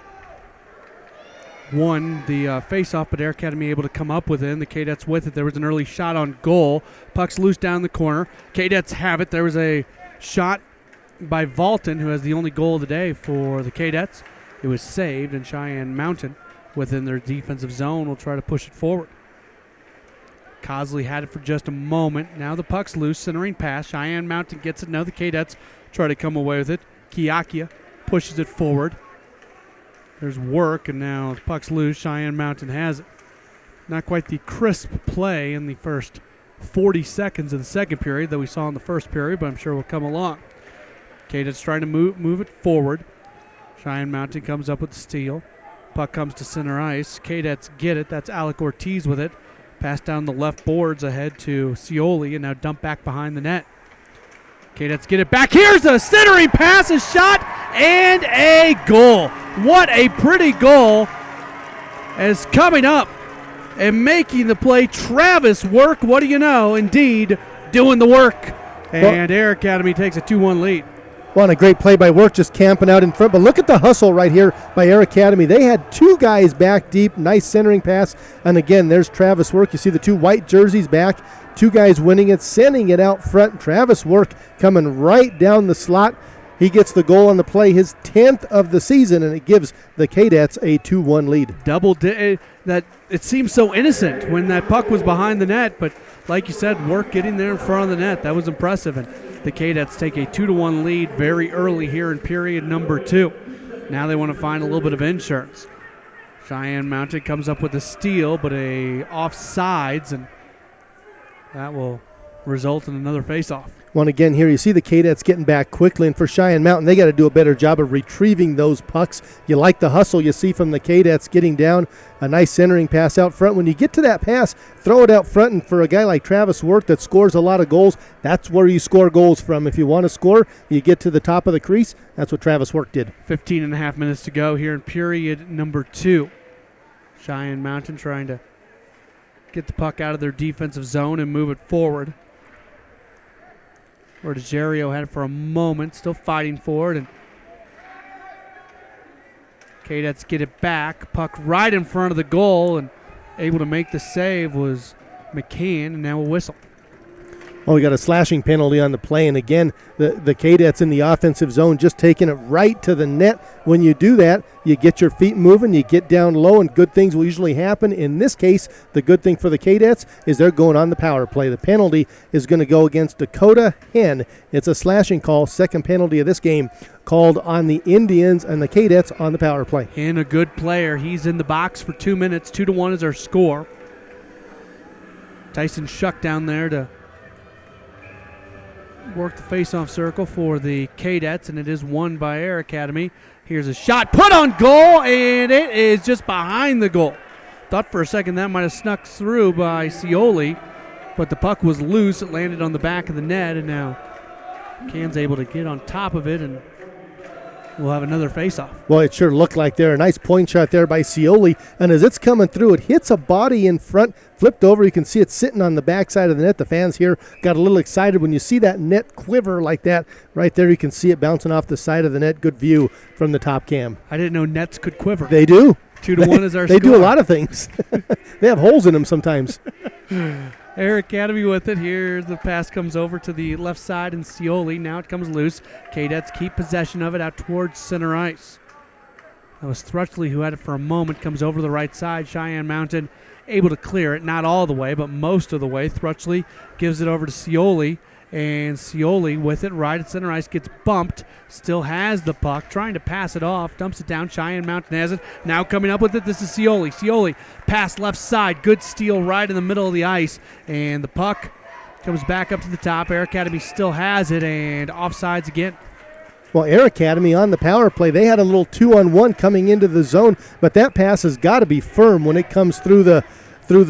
won the face-off, but Air Academy able to come up with it, and the Kadets with it. There was an early shot on goal. Puck's loose down the corner. Kadets have it. There was a shot by Volton, who has the only goal of the day for the Kadets. It was saved, and Cheyenne Mountain, within their defensive zone, will try to push it forward. Cosley had it for just a moment. Now the puck's loose, centering pass. Cheyenne Mountain gets it. Now the Kadets try to come away with it. Kiakia pushes it forward. There's work, and now the puck's loose. Cheyenne Mountain has it. Not quite the crisp play in the first 40 seconds of the second period that we saw in the first period, but I'm sure will come along. Kadets trying to move it forward. Cheyenne Mountain comes up with the steal. Puck comes to center ice. Kadets get it. That's Alec Ortiz with it. Pass down the left boards ahead to Scioli, and now dump back behind the net. Kadets get it back. Here's a centering pass, a shot, and a goal. What a pretty goal is coming up and making the play. Travis Work, what do you know? Indeed, doing the work. And Air Academy takes a 2-1 lead. Well, and a great play by Work, just camping out in front. But look at the hustle right here by Air Academy. They had two guys back deep. Nice centering pass. And again, there's Travis Work. You see the two white jerseys back. Two guys winning it, sending it out front. Travis Work coming right down the slot. He gets the goal on the play, his 10th of the season, and it gives the Kadets a 2-1 lead. That it seems so innocent when that puck was behind the net, but like you said, Work getting there in front of the net, that was impressive. And the Kadets take a 2-1 lead very early here in period number 2. Now they want to find a little bit of insurance. Cheyenne Mountain comes up with a steal, but a offsides, and that will result in another faceoff. Well, again, here you see the Kadets getting back quickly, and for Cheyenne Mountain, they got to do a better job of retrieving those pucks. You like the hustle you see from the Kadets getting down, a nice centering pass out front. When you get to that pass, throw it out front, and for a guy like Travis Work that scores a lot of goals, that's where you score goals from. If you want to score, you get to the top of the crease. That's what Travis Work did. 15 and a half minutes to go here in period number 2. Cheyenne Mountain trying to get the puck out of their defensive zone and move it forward. where DeGerio had it for a moment, still fighting for it. And Kadets get it back. Puck right in front of the goal, and able to make the save was McCann, and now a whistle. Well, we got a slashing penalty on the play, and again, the Kadets in the offensive zone just taking it right to the net. When you do that, you get your feet moving, you get down low, and good things will usually happen. In this case, the good thing for the Kadets is they're going on the power play. The penalty is going to go against Dakota Hen. It's a slashing call, second penalty of this game, called on the Indians and the Kadets on the power play. Hen, a good player. He's in the box for 2 minutes. 2-1 is our score. Tyson Shuck down there to work the face-off circle for the Kadets, and it is won by Air Academy. Here's a shot put on goal, and it is just behind the goal. Thought for a second that might have snuck through by Scioli, but the puck was loose. It landed on the back of the net, and now Can's able to get on top of it, and we'll have another face-off. Well, it sure looked like there. A nice point shot there by Scioli, and as it's coming through, it hits a body in front, flipped over. You can see it sitting on the backside of the net. The fans here got a little excited when you see that net quiver like that. Right there, you can see it bouncing off the side of the net. Good view from the top cam. I didn't know nets could quiver. They do. 2-1 is our They score. do a lot of things. They have holes in them sometimes. Air Academy with it. Here the pass comes over to the left side, and Scioli. Now it comes loose. Kadets keep possession of it out towards center ice. That was Thrutchley who had it for a moment. Comes over the right side. Cheyenne Mountain able to clear it. Not all the way, but most of the way. Thrutchley gives it over to Scioli, and Scioli with it right at center ice gets bumped. Still has the puck. Trying to pass it off. Dumps it down. Cheyenne Mountain has it. Now coming up with it. This is Scioli. Scioli pass left side. Good steal right in the middle of the ice. And the puck comes back up to the top. Air Academy still has it, and offsides again. Well, Air Academy on the power play, they had a little 2-on-1 coming into the zone, but that pass has got to be firm when it comes through the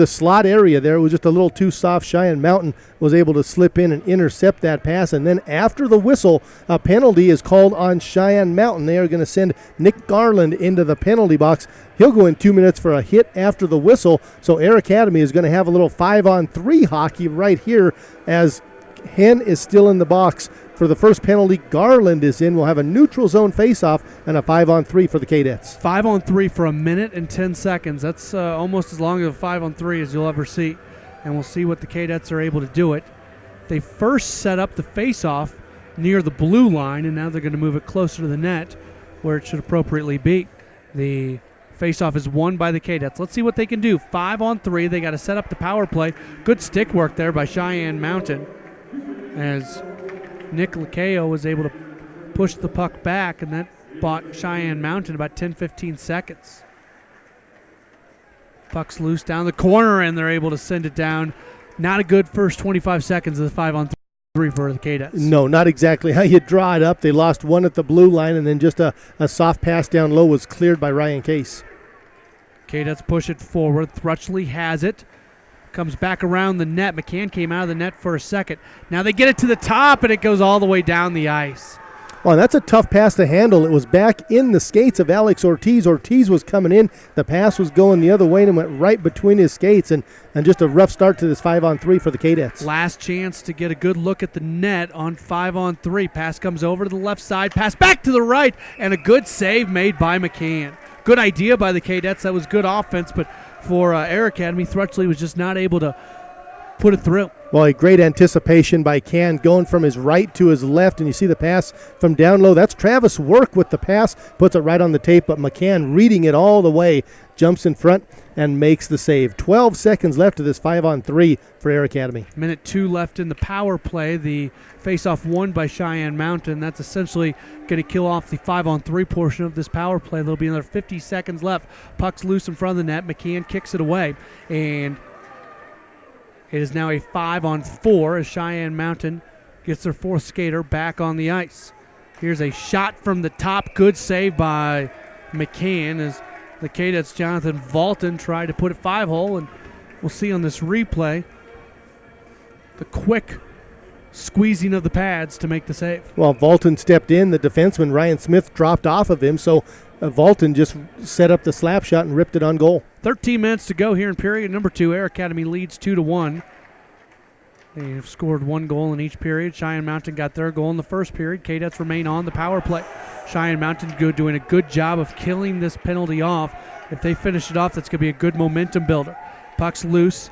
slot area there. It was just a little too soft. Cheyenne Mountain was able to slip in and intercept that pass, and then after the whistle, a penalty is called on Cheyenne Mountain. They are going to send Nick Garland into the penalty box. He'll go in 2 minutes for a hit after the whistle, so Air Academy is going to have a little 5-on-3 hockey right here as Hen is still in the box. For the first penalty, Garland is in. We'll have a neutral zone faceoff and a 5-on-3 for the Kadets. 5-on-3 for 1 minute and 10 seconds. That's almost as long of a 5-on-3 as you'll ever see. And we'll see what the Kadets are able to do it. They first set up the faceoff near the blue line, and now they're going to move it closer to the net where it should appropriately be. The faceoff is won by the Kadets. Let's see what they can do. 5-on-3. They got to set up the power play. Good stick work there by Cheyenne Mountain as Nick Lakeo was able to push the puck back, and that bought Cheyenne Mountain about 10-15 seconds. Puck's loose down the corner, and they're able to send it down. Not a good first 25 seconds of the 5-on-3 for the Kadets. No, not exactly how you draw it up. They lost one at the blue line, and then just a soft pass down low was cleared by Ryan Case. Kadets push it forward. Thrutchley has it. Comes back around the net. McCann came out of the net for a second. Now they get it to the top, and it goes all the way down the ice. Well, that's a tough pass to handle. It was back in the skates of Alex Ortiz. Ortiz was coming in. The pass was going the other way and went right between his skates, and just a rough start to this 5-on-3 for the Kadets. Last chance to get a good look at the net on 5-on-3. Pass comes over to the left side. Pass back to the right, and a good save made by McCann. Good idea by the Kadets. That was good offense, but for Air Academy, Thrutchley was just not able to put it through. Well, a great anticipation by Can going from his right to his left, and you see the pass from down low. That's Travis Work with the pass, puts it right on the tape, but McCann reading it all the way, jumps in front and makes the save. 12 seconds left of this 5-on-3 for Air Academy. Minute 2 left in the power play. The face-off won by Cheyenne Mountain. That's essentially going to kill off the 5-on-3 portion of this power play. There'll be another 50 seconds left. Puck's loose in front of the net. McCann kicks it away, and it is now a 5-on-4 as Cheyenne Mountain gets their fourth skater back on the ice. Here's a shot from the top. Good save by McCann as the Kadets' Jonathan Valton tried to put it 5-hole, and we'll see on this replay the quick squeezing of the pads to make the save. Well, Valton stepped in. The defenseman, Ryan Smith, dropped off of him, so Valton just set up the slap shot and ripped it on goal. 13 minutes to go here in period number 2. Air Academy leads 2-1. They have scored 1 goal in each period. Cheyenne Mountain got their goal in the first period. Kadets remain on the power play. Cheyenne Mountain doing a good job of killing this penalty off. If they finish it off, that's going to be a good momentum builder. Puck's loose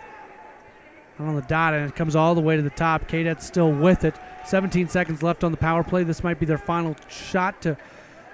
on the dot, and it comes all the way to the top. Kadets still with it. 17 seconds left on the power play. This might be their final shot to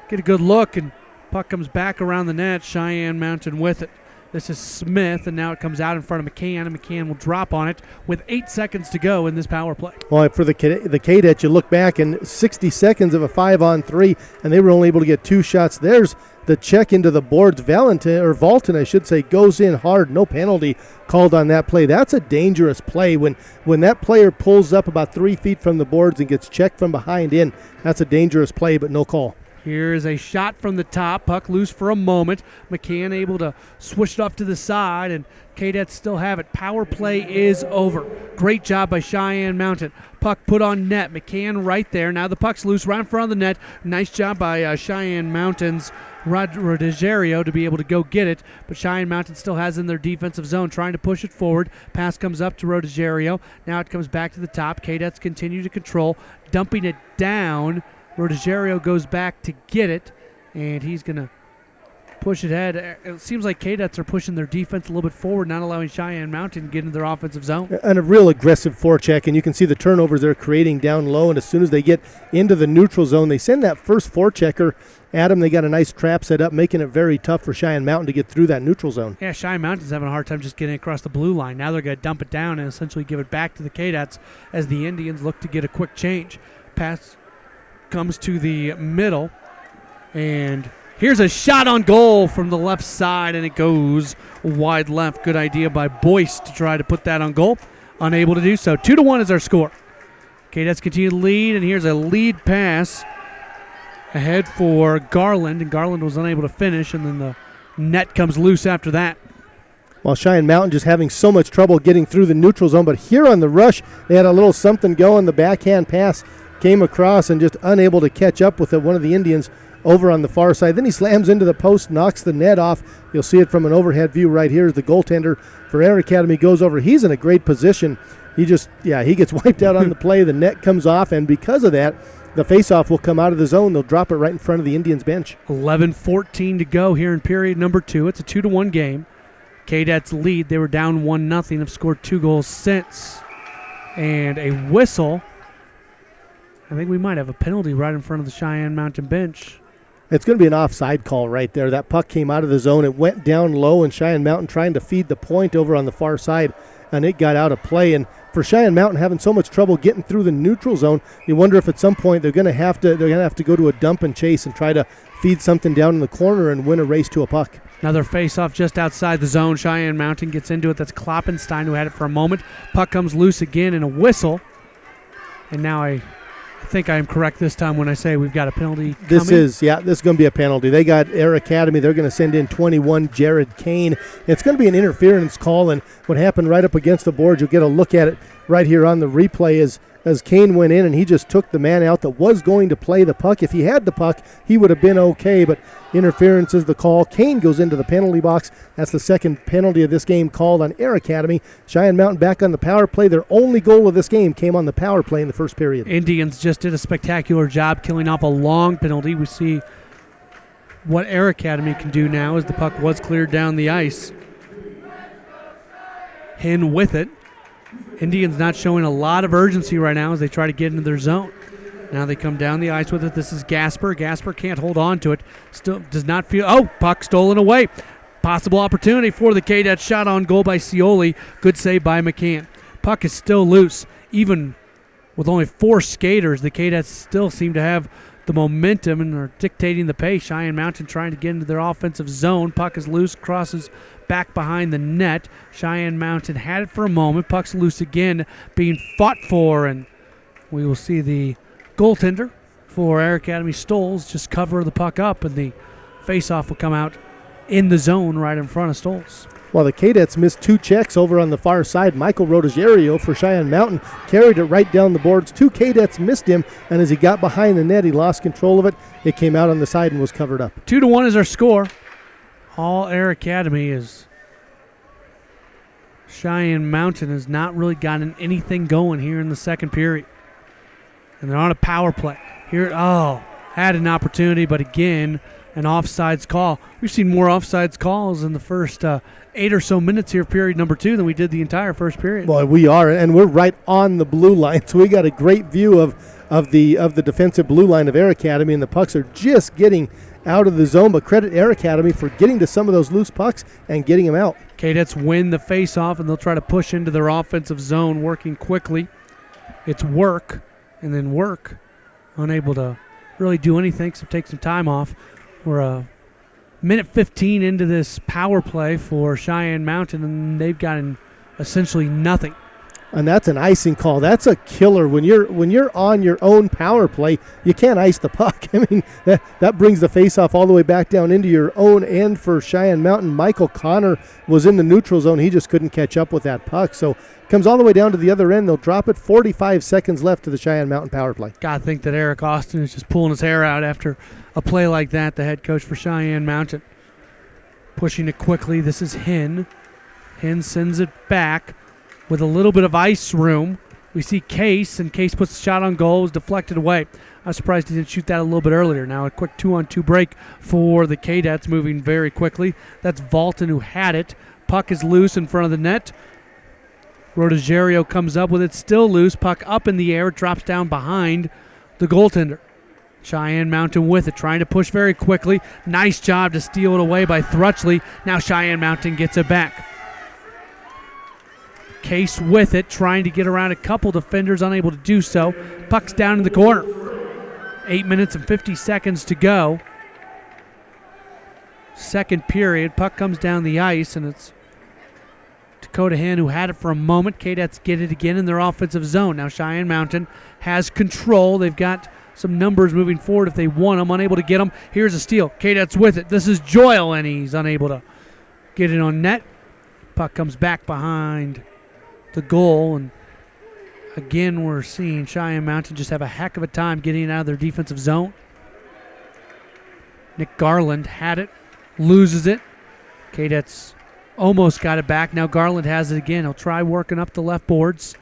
get a good look, and puck comes back around the net. Cheyenne Mountain with it. This is Smith, and now it comes out in front of McCann, and McCann will drop on it with 8 seconds to go in this power play. Well, for the Kadets, you look back, and 60 seconds of a 5-on-3, and they were only able to get 2 shots. There's the check into the boards. Valton, I should say, goes in hard. No penalty called on that play. That's a dangerous play. When that player pulls up about 3 feet from the boards and gets checked from behind in, that's a dangerous play, but no call. Here is a shot from the top. Puck loose for a moment. McCann able to swish it off to the side, and Kadets still have it. Power play is over. Great job by Cheyenne Mountain. Puck put on net. McCann right there. Now the puck's loose right in front of the net. Nice job by Cheyenne Mountain's Rodejario to be able to go get it, but Cheyenne Mountain still has in their defensive zone, trying to push it forward. Pass comes up to Rodejario. Now it comes back to the top. Kadets continue to control, dumping it down. Rodejario goes back to get it, and he's going to push it ahead. It seems like Kadets are pushing their defense a little bit forward, not allowing Cheyenne Mountain to get into their offensive zone. And a real aggressive forecheck, and you can see the turnovers they're creating down low, and as soon as they get into the neutral zone, they send that first forechecker at them. They got a nice trap set up, making it very tough for Cheyenne Mountain to get through that neutral zone. Yeah, Cheyenne Mountain's having a hard time just getting across the blue line. Now they're going to dump it down and essentially give it back to the Kadets as the Indians look to get a quick change. Pass comes to the middle, and here's a shot on goal from the left side, and it goes wide left. Good idea by Boyce to try to put that on goal. Unable to do so. 2-1 is our score. Kadets continue to lead, and here's a lead pass ahead for Garland, and Garland was unable to finish, and then the net comes loose after that. Well, Cheyenne Mountain just having so much trouble getting through the neutral zone, but here on the rush, they had a little something going. The backhand pass came across and just unable to catch up with it. One of the Indians over on the far side. Then he slams into the post, knocks the net off. You'll see it from an overhead view right here as the goaltender for Air Academy goes over. He's in a great position. He gets wiped out on the play. The net comes off, and because of that, the faceoff will come out of the zone. They'll drop it right in front of the Indians bench. 11:14 to go here in period number 2. It's a 2-1 game. Kadets lead. They were down 1-0, have scored 2 goals since. And a whistle. I think we might have a penalty right in front of the Cheyenne Mountain bench. It's going to be an offside call right there. That puck came out of the zone. It went down low, and Cheyenne Mountain trying to feed the point over on the far side, and it got out of play. And for Cheyenne Mountain having so much trouble getting through the neutral zone, you wonder if at some point they're going to have to go to a dump and chase and try to feed something down in the corner and win a race to a puck. Another face-off just outside the zone. Cheyenne Mountain gets into it. That's Kloppenstein who had it for a moment. Puck comes loose again and a whistle. And now I think I am correct this time when I say we've got a penalty coming. This is going to be a penalty. They got Air Academy. They're going to send in 21, Jared Kane. It's going to be an interference call, and what happened right up against the board, you'll get a look at it right here on the replay as Kane went in, and he just took the man out that was going to play the puck. If he had the puck, he would have been okay, but interference is the call. Kane goes into the penalty box. That's the second penalty of this game called on Air Academy. Cheyenne Mountain back on the power play. Their only goal of this game came on the power play in the first period. Indians just did a spectacular job killing off a long penalty. We see what Air Academy can do now as the puck was cleared down the ice. Hen with it. Indians not showing a lot of urgency right now as they try to get into their zone. Now they come down the ice with it. This is Gasper. Gasper can't hold on to it. Still does not feel. Oh, puck stolen away. Possible opportunity for the Kadets. Shot on goal by Scioli. Good save by McCann. Puck is still loose. Even with only 4 skaters, the Kadets still seem to have the momentum and are dictating the pace. Cheyenne Mountain trying to get into their offensive zone. Puck is loose, crosses back behind the net. Cheyenne Mountain had it for a moment. Puck's loose again, being fought for, and we will see the goaltender for Air Academy Stoles just cover the puck up, and the faceoff will come out in the zone right in front of Stoles. Well, the Kadets missed 2 checks over on the far side. Michael Rodejario for Cheyenne Mountain carried it right down the boards. 2 Kadets missed him, and as he got behind the net, he lost control of it. It came out on the side and was covered up. 2-1 is our score. All Air Academy is Cheyenne Mountain has not really gotten anything going here in the second period. And they're on a power play. Here, had an opportunity, but again, an offsides call. We've seen more offsides calls in the first 8 or so minutes here, period number 2, than we did the entire first period. Well, we are, and we're right on the blue line, so we got a great view of the defensive blue line of Air Academy, and the pucks are just getting out of the zone, but credit Air Academy for getting to some of those loose pucks and getting them out. Kadets win the face-off, and they'll try to push into their offensive zone, working quickly. It's work, and then work, unable to really do anything except take some time off. We're a minute 15 into this power play for Cheyenne Mountain, and they've gotten essentially nothing. And that's an icing call. That's a killer. When you're on your own power play, you can't ice the puck. I mean, that brings the faceoff all the way back down into your own end for Cheyenne Mountain. Michael Connor was in the neutral zone. He just couldn't catch up with that puck. So it comes all the way down to the other end. They'll drop it. 45 seconds left to the Cheyenne Mountain power play. Gotta think that Eric Austin is just pulling his hair out after a play like that, the head coach for Cheyenne Mountain. Pushing it quickly. This is Hinn. Hinn sends it back. With a little bit of ice room, we see Case, and Case puts the shot on goal. It was deflected away. I was surprised he didn't shoot that a little bit earlier. Now a quick 2-on-2 break for the Kadets, moving very quickly. That's Valton who had it. Puck is loose in front of the net. Rodegerio comes up with it, still loose. Puck up in the air, drops down behind the goaltender. Cheyenne Mountain with it, trying to push very quickly. Nice job to steal it away by Thrutchley. Now Cheyenne Mountain gets it back. Case with it, trying to get around a couple defenders, unable to do so. Puck's down in the corner. 8 minutes and 50 seconds to go. Second period, puck comes down the ice, and it's Dakota Hinn who had it for a moment. Kadets get it again in their offensive zone. Now Cheyenne Mountain has control. They've got some numbers moving forward if they want them, unable to get them. Here's a steal. Kadets with it. This is Joyle, and he's unable to get it on net. Puck comes back behind the goal, and again we're seeing Cheyenne Mountain just have a heck of a time getting out of their defensive zone. Nick Garland had it, loses it. Kadets almost got it back. Now Garland has it again. He'll try working up the left boards,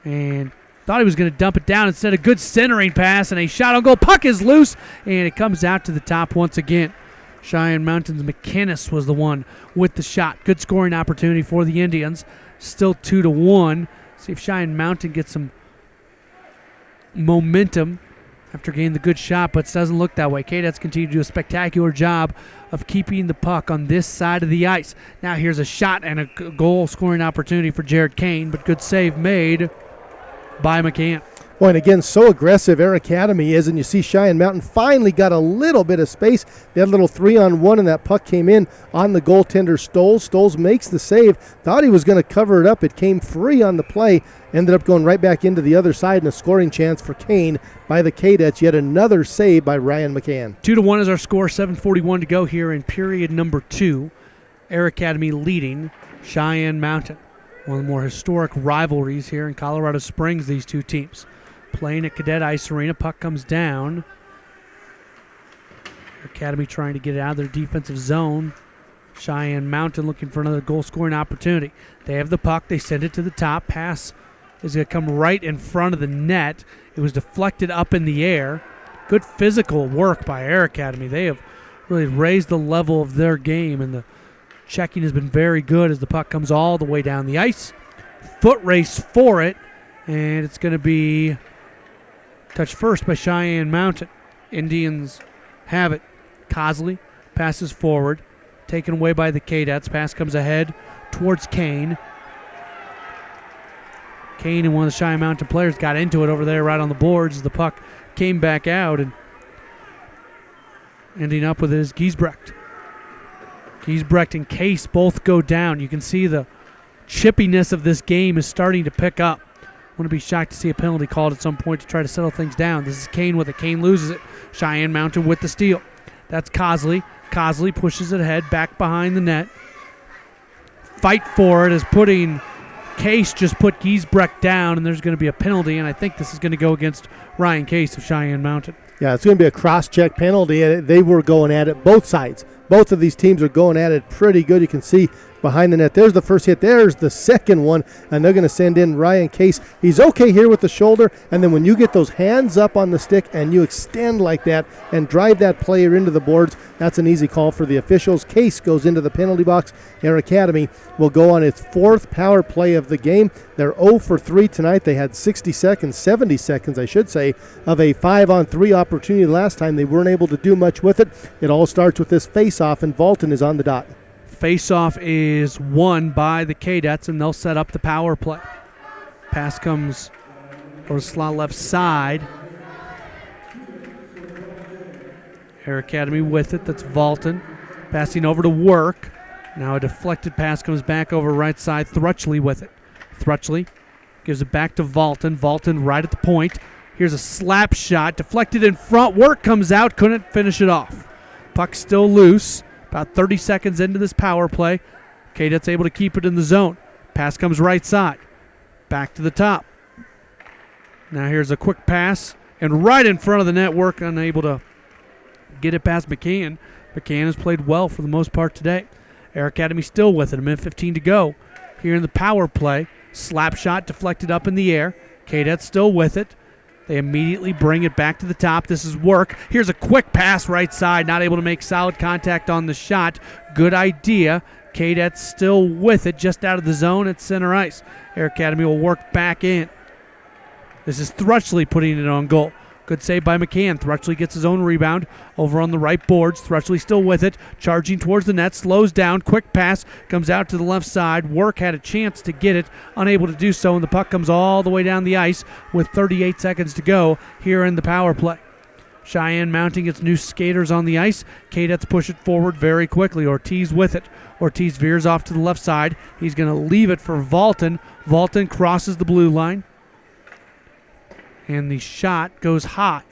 and thought he was going to dump it down. Instead, a good centering pass and a shot on goal. Puck is loose, and it comes out to the top once again. Cheyenne Mountain's McKinnis was the one with the shot. Good scoring opportunity for the Indians. Still 2-1. See if Cheyenne Mountain gets some momentum after getting the good shot, but it doesn't look that way. Kadets continue to do a spectacular job of keeping the puck on this side of the ice. Now here's a shot and a goal scoring opportunity for Jared Kane, but good save made by McCann. Well, and again, so aggressive Air Academy is, and you see Cheyenne Mountain finally got a little bit of space. They had a little 3-on-1, and that puck came in on the goaltender Stoles. Stoles makes the save. Thought he was going to cover it up. It came free on the play. Ended up going right back into the other side, and a scoring chance for Kane by the Kadets. Yet another save by Ryan McCann. 2-1 is our score. 7:41 to go here in period number 2. Air Academy leading Cheyenne Mountain. One of the more historic rivalries here in Colorado Springs, these two teams. Playing at Cadet Ice Arena, puck comes down. Academy trying to get it out of their defensive zone. Cheyenne Mountain looking for another goal-scoring opportunity. They have the puck. They send it to the top. Pass is going to come right in front of the net. It was deflected up in the air. Good physical work by Air Academy. They have really raised the level of their game, and the checking has been very good as the puck comes all the way down the ice. Foot race for it, and it's going to be touched first by Cheyenne Mountain. Indians have it. Cosley passes forward, taken away by the Kadets. Pass comes ahead towards Kane. Kane and one of the Cheyenne Mountain players got into it over there right on the boards as the puck came back out, and ending up with it is Giesbrecht. Giesbrecht and Case both go down. You can see the chippiness of this game is starting to pick up. Wouldn't be shocked to see a penalty called at some point to try to settle things down. This is Kane with it. Kane loses it. Cheyenne Mountain with the steal. That's Cosley. Cosley pushes it ahead, back behind the net. Fight for it is putting Case just put Giesbrecht down, and there's going to be a penalty, and I think this is going to go against Ryan Case of Cheyenne Mountain. Yeah, it's going to be a cross-check penalty. They were going at it both sides. Both of these teams are going at it pretty good. You can see behind the net. There's the first hit. There's the second one, and they're going to send in Ryan Case. He's okay here with the shoulder, and then when you get those hands up on the stick and you extend like that and drive that player into the boards, that's an easy call for the officials. Case goes into the penalty box. Air Academy will go on its 4th power play of the game. They're 0 for 3 tonight. They had 70 seconds, I should say, of a 5-on-3 opportunity last time. They weren't able to do much with it. It all starts with this face-off, and Valton is on the dot. Face-off is won by the Kadets, and they'll set up the power play. Pass comes over the slot left side. Air Academy with it. That's Valton. Passing over to Work. Now a deflected pass comes back over right side. Thrutchley with it. Thrutchley gives it back to Valton. Valton right at the point. Here's a slap shot. Deflected in front. Work comes out. Couldn't finish it off. Puck still loose. About 30 seconds into this power play. Kadets able to keep it in the zone. Pass comes right side. Back to the top. Now here's a quick pass. And right in front of the net. Work unable to get it past McCann. McCann has played well for the most part today. Air Academy still with it. A minute 15 to go. Here in the power play. Slap shot deflected up in the air. Kadets still with it. They immediately bring it back to the top. This is Work. Here's a quick pass right side. Not able to make solid contact on the shot. Good idea. Kadets still with it. Just out of the zone at center ice. Air Academy will work back in. This is Thrutchley putting it on goal. Good save by McCann. Thrutchley gets his own rebound over on the right boards. Thrutchley still with it. Charging towards the net. Slows down. Quick pass. Comes out to the left side. Work had a chance to get it. Unable to do so. And the puck comes all the way down the ice with 38 seconds to go here in the power play. Cheyenne Mountain gets new skaters on the ice. Kadets push it forward very quickly. Ortiz with it. Ortiz veers off to the left side. He's going to leave it for Valton. Valton crosses the blue line. And the shot goes high.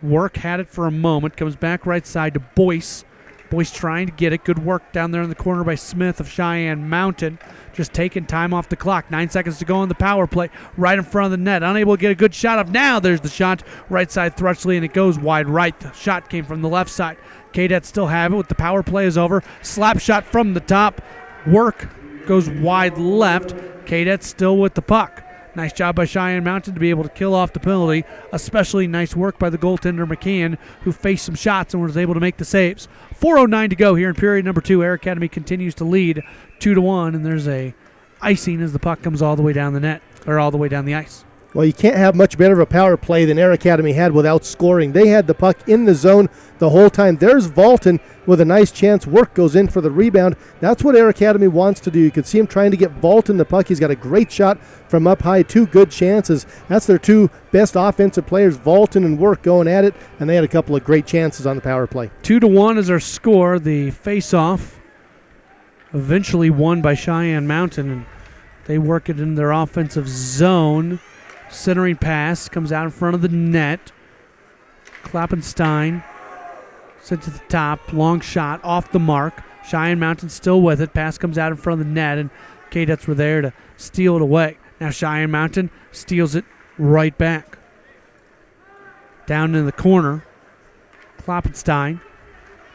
Work had it for a moment. Comes back right side to Boyce. Boyce trying to get it. Good work down there in the corner by Smith of Cheyenne Mountain. Just taking time off the clock. 9 seconds to go on the power play. Right in front of the net. Unable to get a good shot of. Now there's the shot. Right side Thrutchley, and it goes wide right. The shot came from the left side. Kadets still have it with the power play is over. Slap shot from the top. Work goes wide left. Kadets still with the puck. Nice job by Cheyenne Mountain to be able to kill off the penalty. Especially nice work by the goaltender McCann, who faced some shots and was able to make the saves. 4:09 to go here in period number 2. Air Academy continues to lead 2-1, and there's a icing as the puck comes all the way down the net, or all the way down the ice. Well, you can't have much better of a power play than Air Academy had without scoring. They had the puck in the zone the whole time. There's Valton with a nice chance. Work goes in for the rebound. That's what Air Academy wants to do. You can see him trying to get Valton the puck. He's got a great shot from up high. 2 good chances. That's their 2 best offensive players, Valton and Work, going at it, and they had a couple of great chances on the power play. 2-1 is our score. The face-off eventually won by Cheyenne Mountain, and they work it in their offensive zone. Centering pass comes out in front of the net. Klappenstein sent to the top. Long shot off the mark. Cheyenne Mountain still with it. Pass comes out in front of the net, and Kadets were there to steal it away. Now Cheyenne Mountain steals it right back. Down in the corner. Klappenstein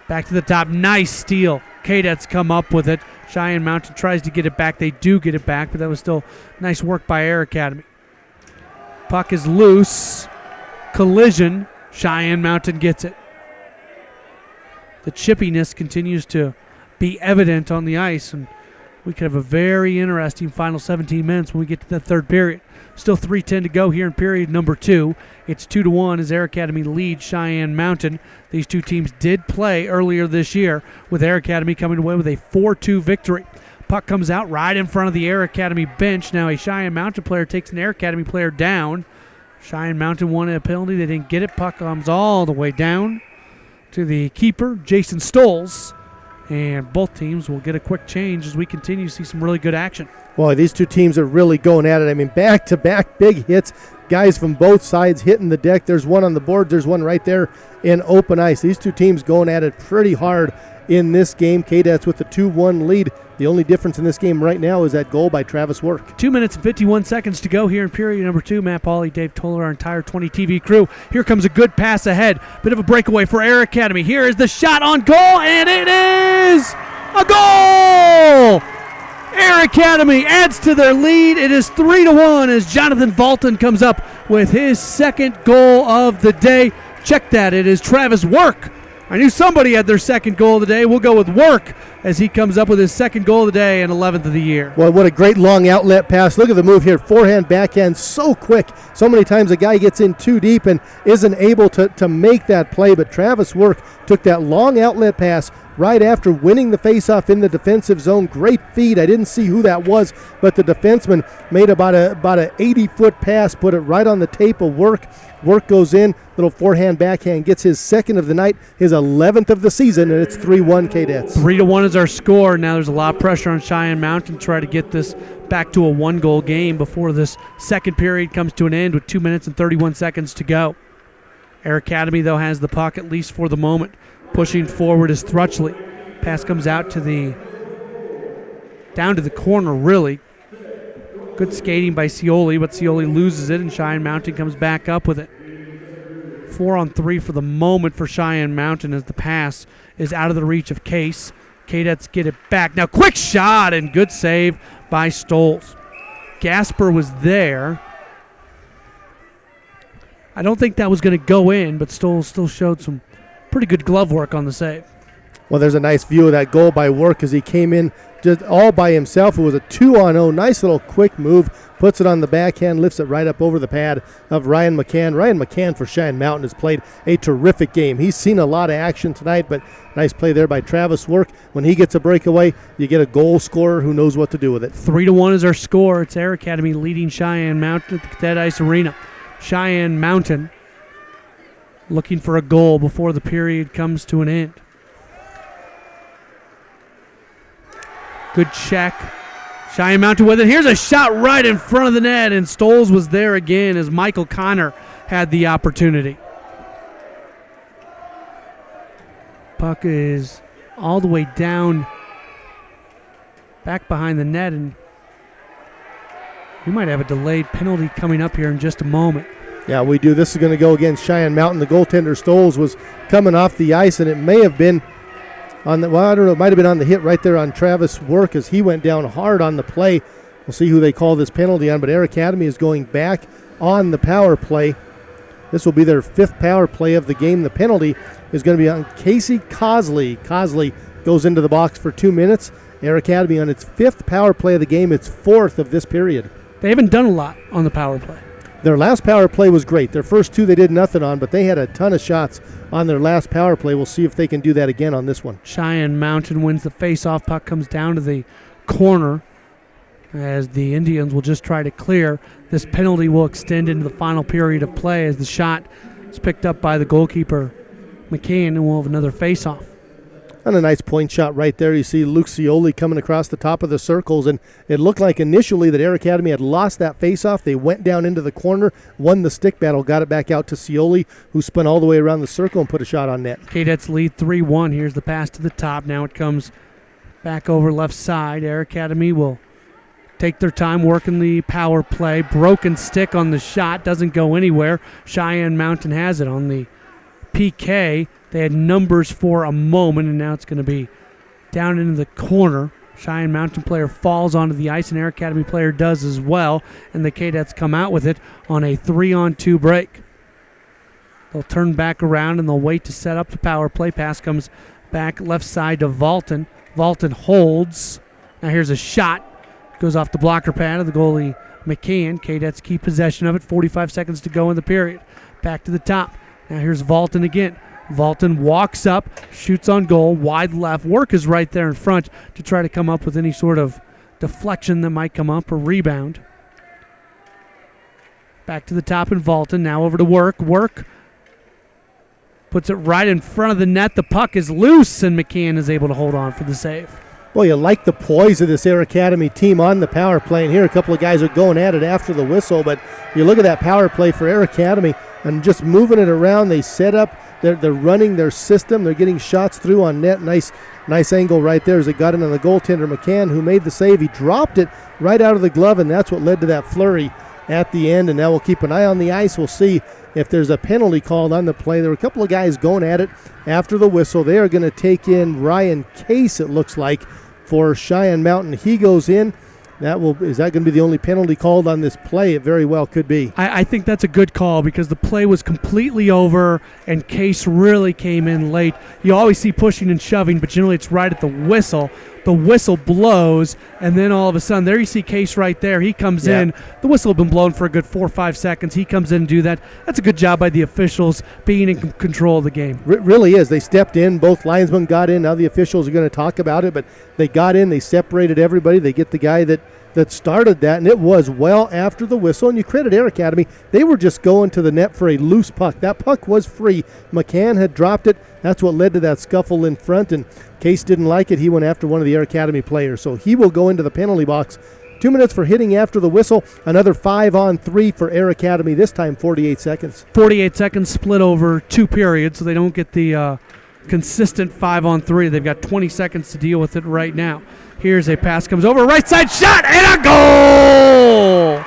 back to the top. Nice steal. Kadets come up with it. Cheyenne Mountain tries to get it back. They do get it back, but that was still nice work by Air Academy. Puck is loose. Collision. Cheyenne Mountain gets it. The chippiness continues to be evident on the ice, and we could have a very interesting final 17 minutes when we get to the third period. Still 3:10 to go here in period number 2. It's 2-1 as Air Academy leads Cheyenne Mountain. These two teams did play earlier this year, with Air Academy coming away with a 4-2 victory. Puck comes out right in front of the Air Academy bench. Now a Cheyenne Mountain player takes an Air Academy player down. Cheyenne Mountain wanted a penalty. They didn't get it. Puck comes all the way down to the keeper, Jason Stoles. And both teams will get a quick change as we continue to see some really good action. Boy, these two teams are really going at it. I mean, back-to-back big hits. guys from both sides hitting the deck. There's one on the board. There's one right there in open ice. These two teams going at it pretty hard in this game. Kadets with the 2-1 lead. The only difference in this game right now is that goal by Travis Work. 2 minutes and 51 seconds to go here in period number 2. Matt Pauley, Dave Toller, our entire 20 TV crew. Here comes a good pass ahead. Bit of a breakaway for Air Academy. Here is the shot on goal, and it is a goal! Air Academy adds to their lead. It is 3-1 as Jonathan Valton comes up with his second goal of the day. Check that. It is Travis Work. I knew somebody had their second goal of the day. We'll go with Work as he comes up with his second goal of the day and 11th of the year. Well, what a great long outlet pass. Look at the move here. Forehand, backhand, so quick. So many times a guy gets in too deep and isn't able to make that play. But Travis Work took that long outlet pass right after winning the faceoff in the defensive zone. Great feed. I didn't see who that was, but the defenseman made about a 80-foot pass, put it right on the tape of Work. Work goes in, little forehand, backhand, gets his second of the night, his 11th of the season, and it's 3-1 Kadets. 3-1 is our score. Now there's a lot of pressure on Cheyenne Mountain to try to get this back to a one-goal game before this second period comes to an end with 2 minutes and 31 seconds to go. Air Academy, though, has the puck, at least for the moment. Pushing forward is Thrutchley. Pass comes out to down to the corner, really. Good skating by Scioli, but Scioli loses it, and Cheyenne Mountain comes back up with it. 4-on-3 for the moment for Cheyenne Mountain as the pass is out of the reach of Case. Kadets get it back. Now, quick shot and good save by Stoles. Gasper was there. I don't think that was going to go in, but Stoles still showed some pretty good glove work on the save. Well, there's a nice view of that goal by Work as he came in just all by himself. It was a 2-on-0. Nice little quick move. Puts it on the backhand, lifts it right up over the pad of Ryan McCann. Ryan McCann for Cheyenne Mountain has played a terrific game. He's seen a lot of action tonight, but nice play there by Travis Work. When he gets a breakaway, you get a goal scorer who knows what to do with it. 3-1 is our score. It's Air Academy leading Cheyenne Mountain at the Cadet Ice Arena. Cheyenne Mountain looking for a goal before the period comes to an end. Good check. Cheyenne Mountain with it. Here's a shot right in front of the net, and Stoles was there again as Michael Connor had the opportunity. Puck is all the way down back behind the net, and we might have a delayed penalty coming up here in just a moment. Yeah, we do. This is going to go against Cheyenne Mountain. The goaltender Stoles was coming off the ice, and it may have been on the, well, I don't know, it might have been on the hit right there on Travis Work as he went down hard on the play. We'll see who they call this penalty on, but Air Academy is going back on the power play. This will be their 5th power play of the game. The penalty is going to be on Casey Cosley. Cosley goes into the box for 2 minutes. Air Academy on its 5th power play of the game, its 4th of this period. They haven't done a lot on the power play. Their last power play was great. Their first 2 they did nothing on, but they had a ton of shots on their last power play. We'll see if they can do that again on this one. Cheyenne Mountain wins the face-off. Puck comes down to the corner as the Indians will just try to clear. This penalty will extend into the final period of play as the shot is picked up by the goalkeeper, McCann, and we'll have another face-off. And a nice point shot right there. You see Luke Scioli coming across the top of the circles, and it looked like initially that Air Academy had lost that faceoff. They went down into the corner, won the stick battle, got it back out to Scioli, who spun all the way around the circle and put a shot on net. Kadets lead 3-1. Here's the pass to the top. Now it comes back over left side. Air Academy will take their time working the power play. Broken stick on the shot. Doesn't go anywhere. Cheyenne Mountain has it on the PK. They had numbers for a moment, and now it's going to be down into the corner. Cheyenne Mountain player falls onto the ice, and Air Academy player does as well, and the Kadets come out with it on a 3-on-2 break. They'll turn back around, and they'll wait to set up the power play. Pass comes back left side to Valton. Valton holds. Now here's a shot. Goes off the blocker pad of the goalie McCann. Kadets keep possession of it. 45 seconds to go in the period. Back to the top. Now here's Valton again. Valton walks up, shoots on goal, wide left. Work is right there in front to try to come up with any sort of deflection that might come up or rebound. Back to the top in Valton. Now over to Work. Work puts it right in front of the net. The puck is loose, and McCann is able to hold on for the save. Boy, you like the poise of this Air Academy team on the power play. And here a couple of guys are going at it after the whistle. But you look at that power play for Air Academy and just moving it around. They set up. They're running their system. They're getting shots through on net. Nice angle right there as it got in on the goaltender, McCann, who made the save. He dropped it right out of the glove, and that's what led to that flurry at the end. And now we'll keep an eye on the ice. We'll see if there's a penalty called on the play. There were a couple of guys going at it after the whistle. They are going to take in Ryan Case, it looks like, for Cheyenne Mountain. He goes in. Is that going to be the only penalty called on this play? It very well could be. I think that's a good call because the play was completely over and Case really came in late. You always see pushing and shoving, but generally it's right at the whistle. The whistle blows, and then all of a sudden, there you see Case right there. He comes in. The whistle had been blown for a good 4 or 5 seconds. He comes in and do that. That's a good job by the officials being in control of the game. It really is. They stepped in. Both linesmen got in. Now the officials are going to talk about it, but they got in. They separated everybody. They get the guy that started that, and it was well after the whistle. And you credit Air Academy. They were just going to the net for a loose puck. That puck was free. McCann had dropped it. That's what led to that scuffle in front, and Case didn't like it. He went after one of the Air Academy players, so he will go into the penalty box. 2 minutes for hitting after the whistle. Another 5-on-3 for Air Academy, this time 48 seconds. 48 seconds split over 2 periods, so they don't get the consistent 5-on-3. They've got 20 seconds to deal with it right now. Here's a pass, comes over, right side shot, and a goal!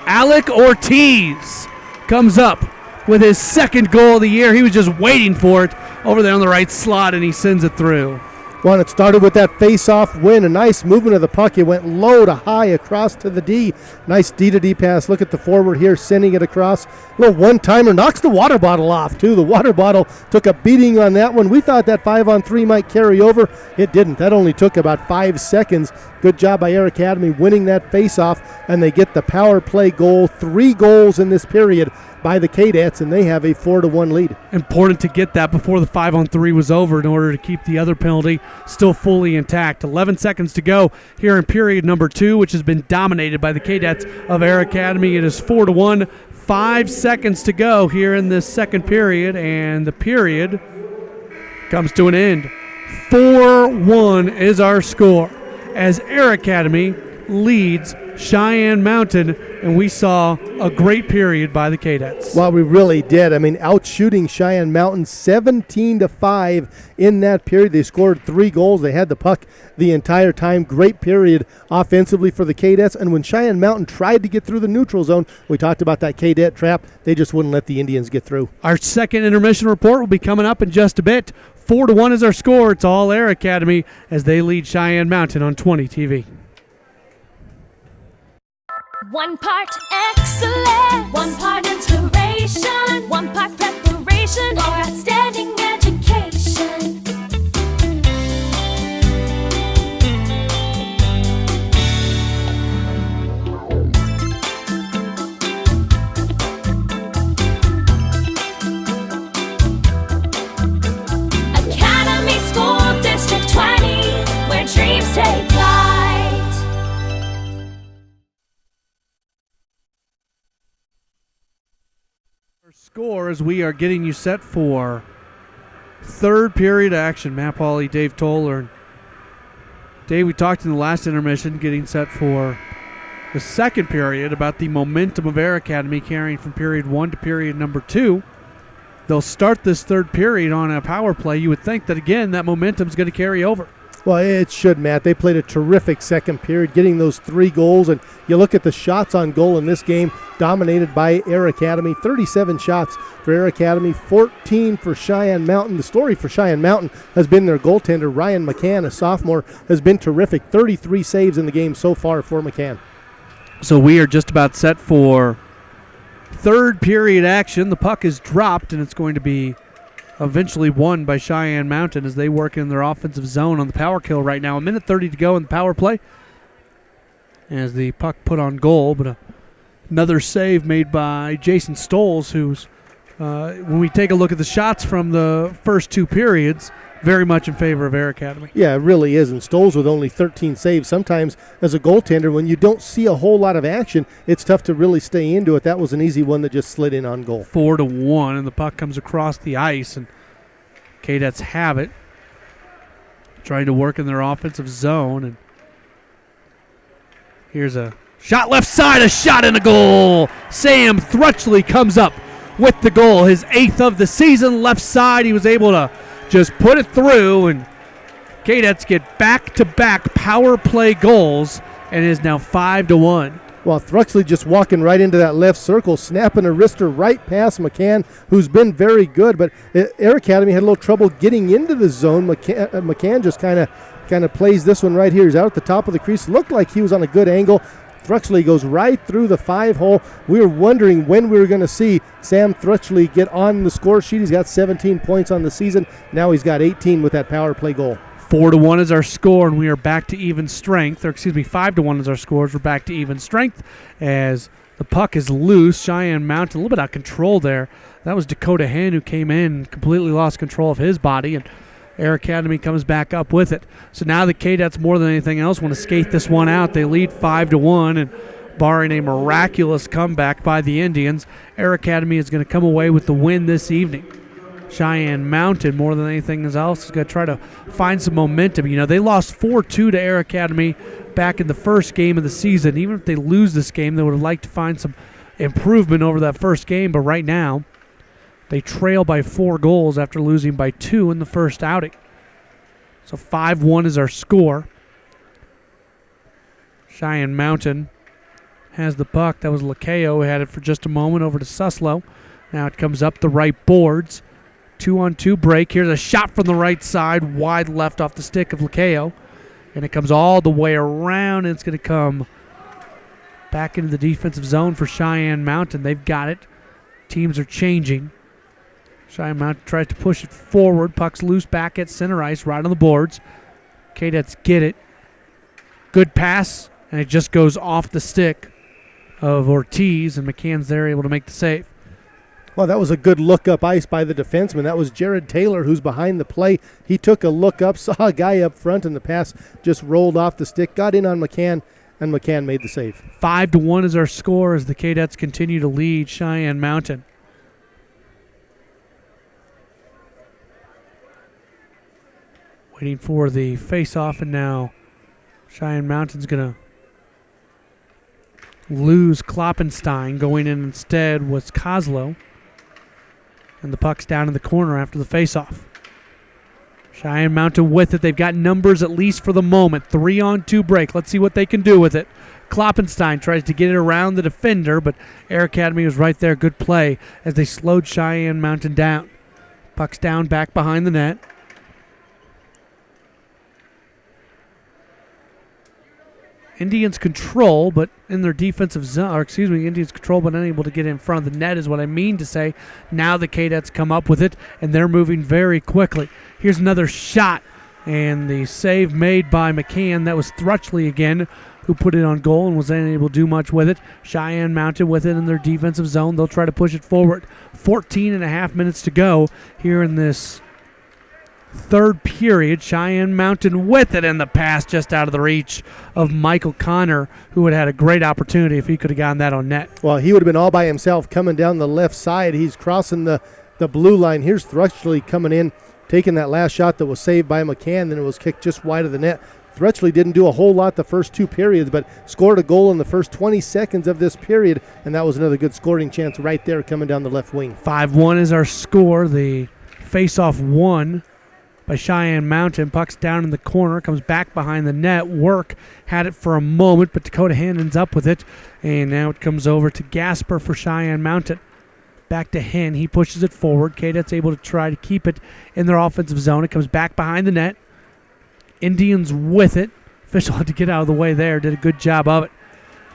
Alec Ortiz comes up with his second goal of the year. He was just waiting for it over there on the right slot, and he sends it through. Well, it started with that face-off win. A nice movement of the puck. It went low to high across to the D. Nice D-to-D pass. Look at the forward here sending it across. A little one-timer. Knocks the water bottle off, too. The water bottle took a beating on that one. We thought that 5-on-3 might carry over. It didn't. That only took about 5 seconds. Good job by Air Academy winning that face-off, and they get the power play goal. 3 goals in this period by the Kadets, and they have a 4-1 lead. Important to get that before the 5-on-3 was over in order to keep the other penalty still fully intact. 11 seconds to go here in period number 2, which has been dominated by the Kadets of Air Academy. It is 4-1. 5 seconds to go here in this second period, and the period comes to an end. 4-1 is our score as Air Academy leads Cheyenne Mountain, and we saw a great period by the Kadets. Well, we really did. I mean, outshooting Cheyenne Mountain 17-5 in that period. They scored 3 goals. They had the puck the entire time. Great period offensively for the Kadets. And when Cheyenne Mountain tried to get through the neutral zone, we talked about that Cadet trap, they just wouldn't let the Indians get through. Our second intermission report will be coming up in just a bit. 4-1 is our score. It's all Air Academy as they lead Cheyenne Mountain on 20 TV. One part excellence, one part inspiration, one part preparation for outstanding education. Academy School District 20, where dreams take flight. Score as we are getting you set for third period action. Matt Pauley, Dave Toller. Dave, we talked in the last intermission getting set for the second period about the momentum of Air Academy carrying from period 1 to period number 2. They'll start this third period on a power play. You would think that, again, that momentum is going to carry over. Well, it should, Matt. They played a terrific second period, getting those 3 goals. And you look at the shots on goal in this game, dominated by Air Academy. 37 shots for Air Academy, 14 for Cheyenne Mountain. The story for Cheyenne Mountain has been their goaltender, Ryan McCann, a sophomore, has been terrific. 33 saves in the game so far for McCann. So we are just about set for third period action. The puck is dropped, and it's going to be eventually won by Cheyenne Mountain as they work in their offensive zone on the power kill right now. 1:30 to go in the power play as the puck put on goal, but another save made by Jason Stoles, who's, when we take a look at the shots from the first 2 periods, very much in favor of Air Academy. Yeah, it really is. And Stoles with only 13 saves. Sometimes as a goaltender, when you don't see a whole lot of action, it's tough to really stay into it. That was an easy one that just slid in on goal. 4-1, and the puck comes across the ice. And Kadets have it. Trying to work in their offensive zone. And here's a shot left side, a shot and a goal. Sam Thrutchley comes up with the goal, his 8th of the season. Left side, he was able to just put it through, and Kadets get back-to-back power play goals, and it is now 5-1. Well, Thrutchley just walking right into that left circle, snapping a wrister right past McCann, who's been very good. But Air Academy had a little trouble getting into the zone. McCann just kind of plays this one right here. He's out at the top of the crease. Looked like he was on a good angle. Thrutchley goes right through the 5-hole. We were wondering when we were going to see Sam Thrutchley get on the score sheet. He's got 17 points on the season. Now he's got 18 with that power play goal. 4-1 is our score, and we are back to even strength. Or excuse me, 5-1 is our score. We're back to even strength as the puck is loose. Cheyenne Mountain, a little bit out of control there. That was Dakota Hen who came in and completely lost control of his body, and Air Academy comes back up with it. So now the Kadets, more than anything else, want to skate this one out. They lead 5-1, and barring a miraculous comeback by the Indians, Air Academy is going to come away with the win this evening. Cheyenne Mountain, more than anything else, is going to try to find some momentum. You know, they lost 4-2 to Air Academy back in the first game of the season. Even if they lose this game, they would have liked to find some improvement over that first game. But right now, they trail by 4 goals after losing by 2 in the first outing. So 5-1 is our score. Cheyenne Mountain has the puck. That was Lakeo who had it for just a moment over to Suslow. Now it comes up the right boards. 2-on-2 break. Here's a shot from the right side, wide left off the stick of Lakeo. And it comes all the way around, and it's going to come back into the defensive zone for Cheyenne Mountain. They've got it. Teams are changing. Cheyenne Mountain tries to push it forward. Puck's loose back at center ice, right on the boards. Kadets get it. Good pass, and it just goes off the stick of Ortiz, and McCann's there able to make the save. Well, that was a good look up ice by the defenseman. That was Jared Taylor, who's behind the play. He took a look up, saw a guy up front, and the pass just rolled off the stick, got in on McCann, and McCann made the save. 5-1 is our score as the Kadets continue to lead Cheyenne Mountain. Waiting for the face-off, and now Cheyenne Mountain's going to lose Kloppenstein. Going in instead was Kozlow. And the puck's down in the corner after the face-off. Cheyenne Mountain with it. They've got numbers at least for the moment. 3-on-2 break. Let's see what they can do with it. Kloppenstein tries to get it around the defender, but Air Academy was right there. Good play as they slowed Cheyenne Mountain down. Puck's down back behind the net. Indians control, but in their defensive zone, Indians control, but unable to get in front of the net is what I mean to say. Now the Kadets come up with it, and they're moving very quickly. Here's another shot, and the save made by McCann. That was Thrutchley again, who put it on goal and was unable to do much with it. Cheyenne Mountain with it in their defensive zone. They'll try to push it forward. 14 and a half minutes to go here in this third period. Cheyenne Mountain with it, and the pass just out of the reach of Michael Connor, who had had a great opportunity if he could have gotten that on net. Well, he would have been all by himself coming down the left side. He's crossing the blue line. Here's Thrutchley coming in, taking that last shot that was saved by McCann, then it was kicked just wide of the net. Thrutchley didn't do a whole lot the first 2 periods, but scored a goal in the first 20 seconds of this period, and that was another good scoring chance right there coming down the left wing. 5-1 is our score. The face-off won by Cheyenne Mountain. Puck's down in the corner, comes back behind the net. Work had it for a moment, but Dakota Hen ends up with it, and now it comes over to Gasper for Cheyenne Mountain. Back to Hen. He pushes it forward. Kadet's able to try to keep it in their offensive zone. It comes back behind the net. Indians with it. Official had to get out of the way there. Did a good job of it.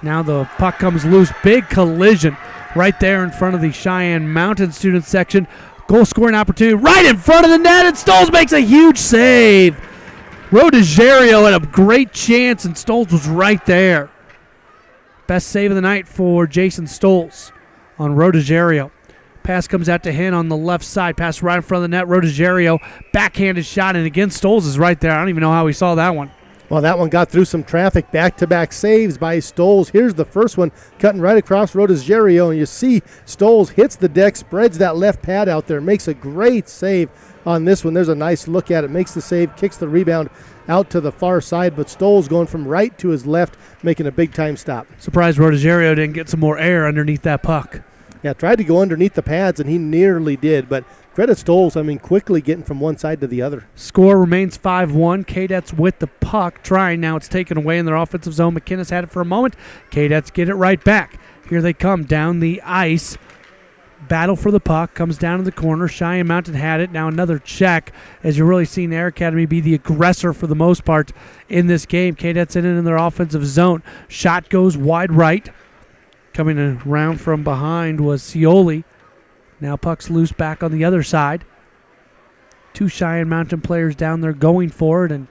Now the puck comes loose. Big collision right there in front of the Cheyenne Mountain student section. Goal scoring opportunity right in front of the net, and Stoles makes a huge save. Rodejario had a great chance, and Stoles was right there. Best save of the night for Jason Stoles on Rodejario. Pass comes out to Hen on the left side. Pass right in front of the net. Rodejario, backhanded shot, and again, Stoles is right there. I don't even know how he saw that one. Well, that one got through some traffic. Back-to-back saves by Stoles. Here's the first one, cutting right across Rodejario, and you see Stoles hits the deck, spreads that left pad out there, makes a great save. on this one. There's a nice look at it. Makes the save, kicks the rebound out to the far side, but Stoles going from right to his left, making a big-time stop. Surprised Rogerio didn't get some more air underneath that puck. Yeah, tried to go underneath the pads, and he nearly did, but credit Stoles, quickly getting from one side to the other. Score remains 5-1. Kadets with the puck, trying. Now it's taken away in their offensive zone. McKinnis had it for a moment. Kadets get it right back. Here they come down the ice. Battle for the puck, comes down to the corner. Cheyenne Mountain had it. Now another check, as you're really seeing Air Academy be the aggressor for the most part in this game. Kadets in their offensive zone. Shot goes wide right. Coming around from behind was Scioli. Now puck's loose back on the other side. Two Cheyenne Mountain players down there going for it, and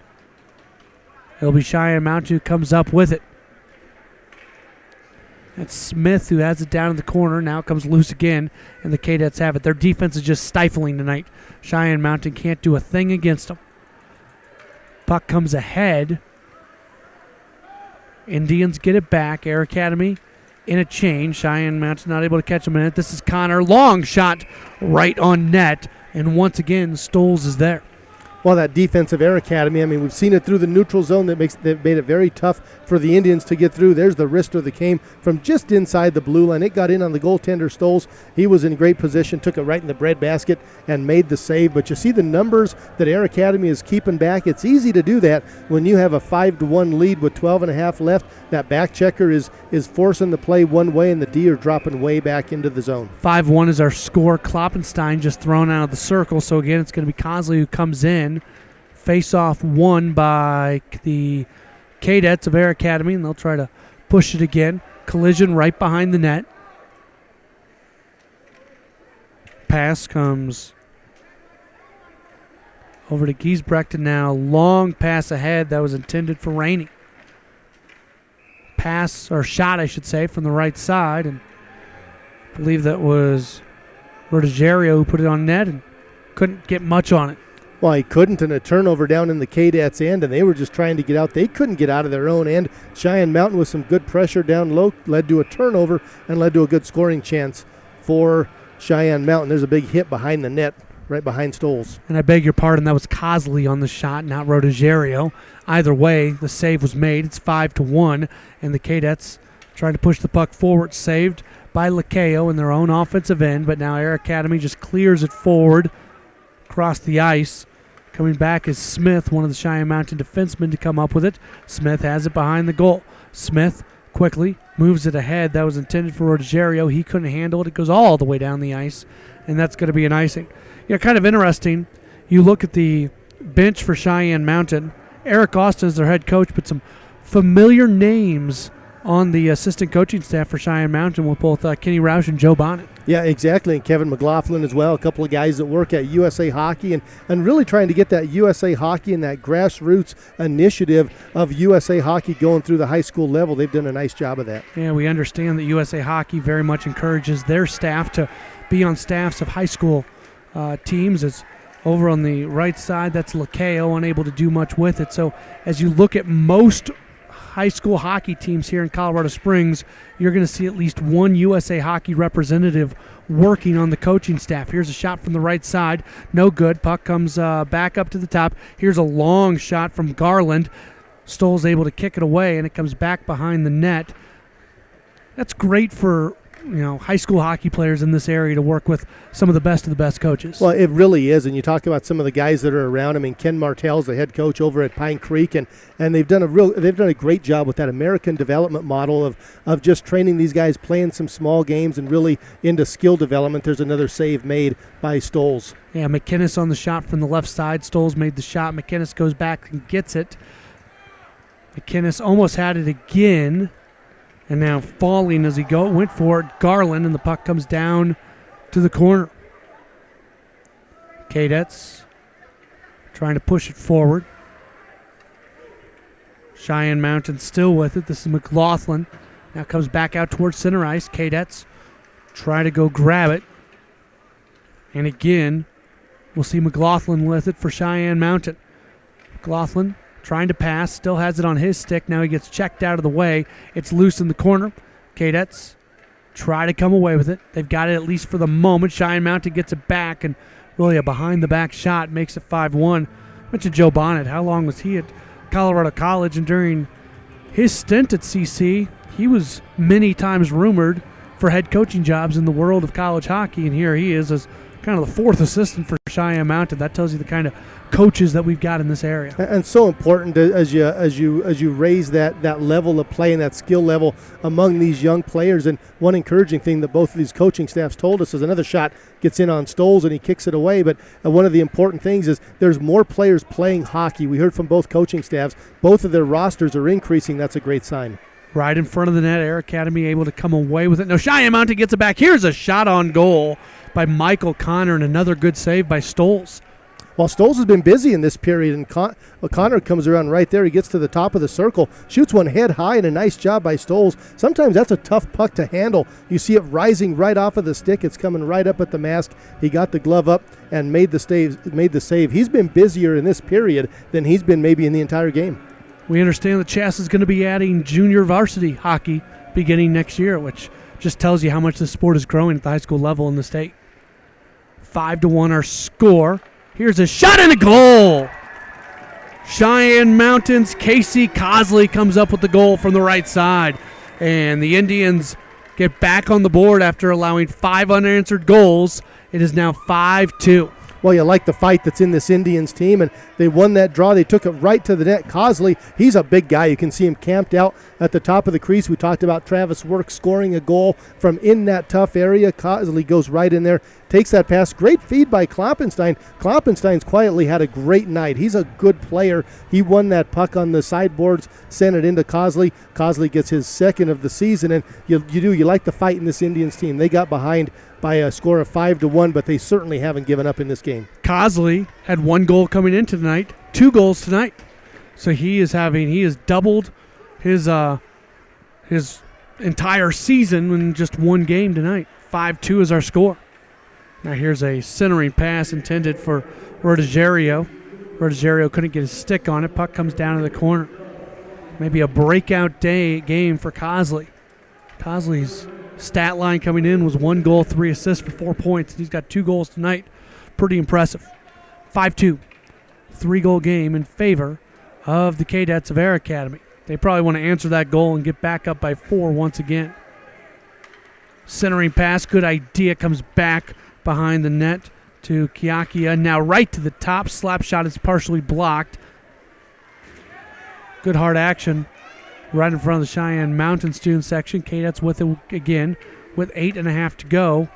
it'll be Cheyenne Mountain who comes up with it. That's Smith who has it down in the corner. Now it comes loose again, and the Kadets have it. Their defense is just stifling tonight. Cheyenne Mountain can't do a thing against them. Puck comes ahead. Indians get it back. Air Academy in a chain. Cheyenne Mountain not able to catch them in it. This is Connor. Long shot right on net, and once again, Stoles is there. Well, that defensive Air Academy, we've seen it through the neutral zone. That made it very tough for the Indians to get through. There's the wrister that came from just inside the blue line. It got in on the goaltender, Stoles. He was in great position, took it right in the breadbasket and made the save. But you see the numbers that Air Academy is keeping back. It's easy to do that when you have a 5-1 lead with 12.5 left. That back checker is forcing the play one way, and the D are dropping way back into the zone. 5-1 is our score. Kloppenstein just thrown out of the circle. So again, it's going to be Cosley who comes in. Face-off won by the Kadets of Air Academy, and they'll try to push it again. Collision right behind the net. Pass comes over to Giesbrecht, and now long pass ahead that was intended for Rainey. Pass, or shot I should say, from the right side, and I believe that was Rogerio who put it on net and couldn't get much on it. Well, he couldn't, and a turnover down in the Kadets' end, and they were just trying to get out. They couldn't get out of their own end. Cheyenne Mountain with some good pressure down low led to a turnover and led to a good scoring chance for Cheyenne Mountain. There's a big hit behind the net, right behind Stoles. And I beg your pardon, that was Cosley on the shot, not Rogerio. Either way, the save was made. It's 5-1, and the Kadets trying to push the puck forward. Saved by Lacayo in their own offensive end, but now Air Academy just clears it forward across the ice. Coming back is Smith, one of the Cheyenne Mountain defensemen, to come up with it. Smith has it behind the goal. Smith quickly moves it ahead. That was intended for Rogerio. He couldn't handle it. It goes all the way down the ice, and that's going to be an icing. Yeah, kind of interesting. You look at the bench for Cheyenne Mountain. Eric Austin is their head coach, but some familiar names on the assistant coaching staff for Cheyenne Mountain with both Kenny Roush and Joe Bonnet. Yeah, exactly, and Kevin McLaughlin as well, a couple of guys that work at USA Hockey and really trying to get that USA Hockey and that grassroots initiative of USA Hockey going through the high school level. They've done a nice job of that. Yeah, we understand that USA Hockey very much encourages their staff to be on staffs of high school teams. As over on the right side, that's Lacayo, unable to do much with it. So as you look at most high school hockey teams here in Colorado Springs, you're going to see at least one USA Hockey representative working on the coaching staff. Here's a shot from the right side. No good. Puck comes back up to the top. Here's a long shot from Garland. Stoll's able to kick it away, and it comes back behind the net. That's great for high school hockey players in this area to work with some of the best coaches. Well, it really is, and you talk about some of the guys that are around. Ken Martell's the head coach over at Pine Creek, and they've done a great job with that American development model of just training these guys, playing some small games and really into skill development. There's another save made by Stoles. Yeah, McKinnis on the shot from the left side. Stoles made the shot. McKinnis goes back and gets it. McKinnis almost had it again. And now falling as he went for it, Garland, and the puck comes down to the corner. Kadets trying to push it forward. Cheyenne Mountain still with it. This is McLaughlin. Now comes back out towards center ice. Kadets try to go grab it. And again, we'll see McLaughlin with it for Cheyenne Mountain. McLaughlin trying to pass, still has it on his stick. Now he gets checked out of the way. It's loose in the corner. Kadets try to come away with it. They've got it at least for the moment. Cheyenne Mountain gets it back, and really a behind-the-back shot, makes it 5-1. Mentioned Joe Bonnet. How long was he at Colorado College? And during his stint at CC, he was many times rumored for head coaching jobs in the world of college hockey, and here he is as kind of the fourth assistant for Cheyenne Mountain. That tells you the kind of coaches that we've got in this area. And so important as you raise that level of play and that skill level among these young players. And one encouraging thing that both of these coaching staffs told us is another shot gets in on Stoles and he kicks it away. But one of the important things is there's more players playing hockey. We heard from both coaching staffs. Both of their rosters are increasing. That's a great sign. Right in front of the net, Air Academy able to come away with it. No, Cheyenne Mountain gets it back. Here's a shot on goal by Michael Connor and another good save by Stoles. Well, Stoles has been busy in this period, and Connor comes around right there. He gets to the top of the circle, shoots one head high, and a nice job by Stoles. Sometimes that's a tough puck to handle. You see it rising right off of the stick. It's coming right up at the mask. He got the glove up and made the save. He's been busier in this period than he's been maybe in the entire game. We understand that Chass is going to be adding junior varsity hockey beginning next year, which just tells you how much the sport is growing at the high school level in the state. 5-1 our score. Here's a shot and a goal. Cheyenne Mountain's Casey Cosley comes up with the goal from the right side. And the Indians get back on the board after allowing 5 unanswered goals. It is now 5-2. Well, you like the fight that's in this Indians team, and they won that draw. They took it right to the net. Cosley, he's a big guy. You can see him camped out at the top of the crease. We talked about Travis Work scoring a goal from in that tough area. Cosley goes right in there, takes that pass. Great feed by Kloppenstein. Kloppenstein's quietly had a great night. He's a good player. He won that puck on the sideboards, sent it into Cosley. Cosley gets his second of the season, and you like the fight in this Indians team. They got behind by a score of 5-1, but they certainly haven't given up in this game. Cosley had 1 goal coming in tonight, 2 goals tonight. So he has doubled his entire season in just 1 game tonight. 5-2 is our score. Now here's a centering pass intended for Rodejario. Rodejario couldn't get his stick on it. Puck comes down to the corner. Maybe a breakout game for Cosley. Cosley's stat line coming in was 1 goal, 3 assists for 4 points. He's got 2 goals tonight. Pretty impressive. 5-2. 3-goal game in favor of the Kadets of Air Academy. They probably want to answer that goal and get back up by 4 once again. Centering pass, good idea, comes back behind the net to Kiakia. Now right to the top. Slap shot is partially blocked. Good hard action right in front of the Cheyenne Mountain student section. Kadets with it again with 8.5 to go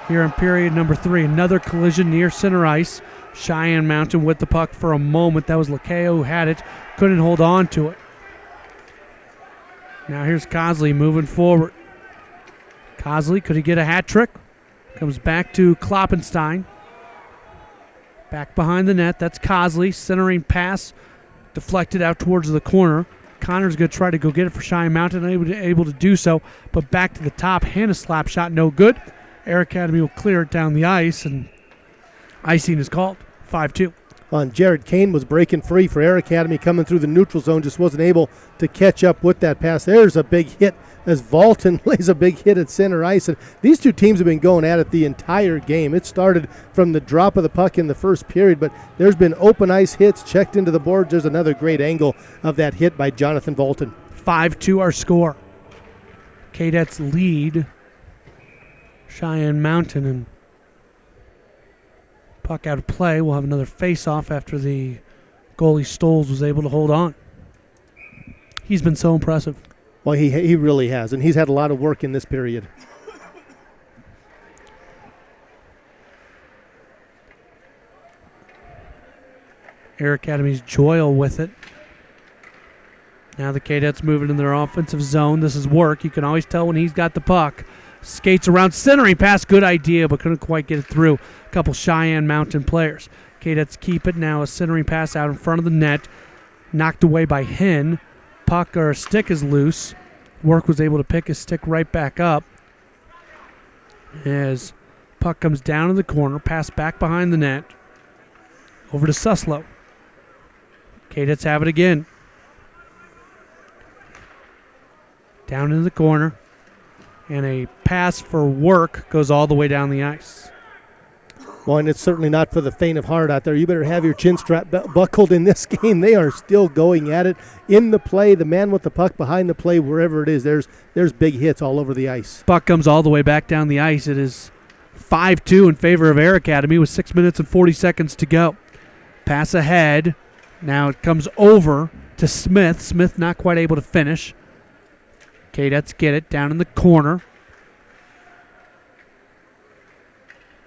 here in period number 3. Another collision near center ice. Cheyenne Mountain with the puck for a moment. That was Lakeo who had it. Couldn't hold on to it. Now here's Cosley moving forward. Cosley, could he get a hat trick? Comes back to Kloppenstein. Back behind the net. That's Cosley. Centering pass deflected out towards the corner. Connor's going to try to go get it for Cheyenne Mountain, able to do so, but back to the top. Hannah slap shot, no good. Air Academy will clear it down the ice, and icing is called. 5-2. And Jared Kane was breaking free for Air Academy, coming through the neutral zone, just wasn't able to catch up with that pass. There's a big hit as Valton lays a big hit at center ice. And these two teams have been going at it the entire game. It started from the drop of the puck in the first period, but there's been open ice hits checked into the board. There's another great angle of that hit by Jonathan Valton. 5-2 our score. Kadets lead Cheyenne Mountain, and puck out of play. We'll have another face-off after the goalie Stoles was able to hold on. He's been so impressive. Well, he really has, and he's had a lot of work in this period. Air Academy's Joyle with it. Now the Kadets moving in their offensive zone. This is work. You can always tell when he's got the puck. Skates around, centering pass, good idea, but couldn't quite get it through. A couple Cheyenne Mountain players. Kadets keep it now. A centering pass out in front of the net. Knocked away by Hen. Puck or stick is loose. Work was able to pick his stick right back up. As puck comes down in the corner, pass back behind the net. Over to Suslow. Kadets have it again. Down in the corner. And a pass for Work goes all the way down the ice. Well, and it's certainly not for the faint of heart out there. You better have your chin strap buckled in this game. They are still going at it in the play, the man with the puck behind the play, wherever it is. There's big hits all over the ice. Puck comes all the way back down the ice. It is 5-2 in favor of Air Academy with 6 minutes and 40 seconds to go. Pass ahead. Now it comes over to Smith. Smith not quite able to finish. Kadets get it down in the corner.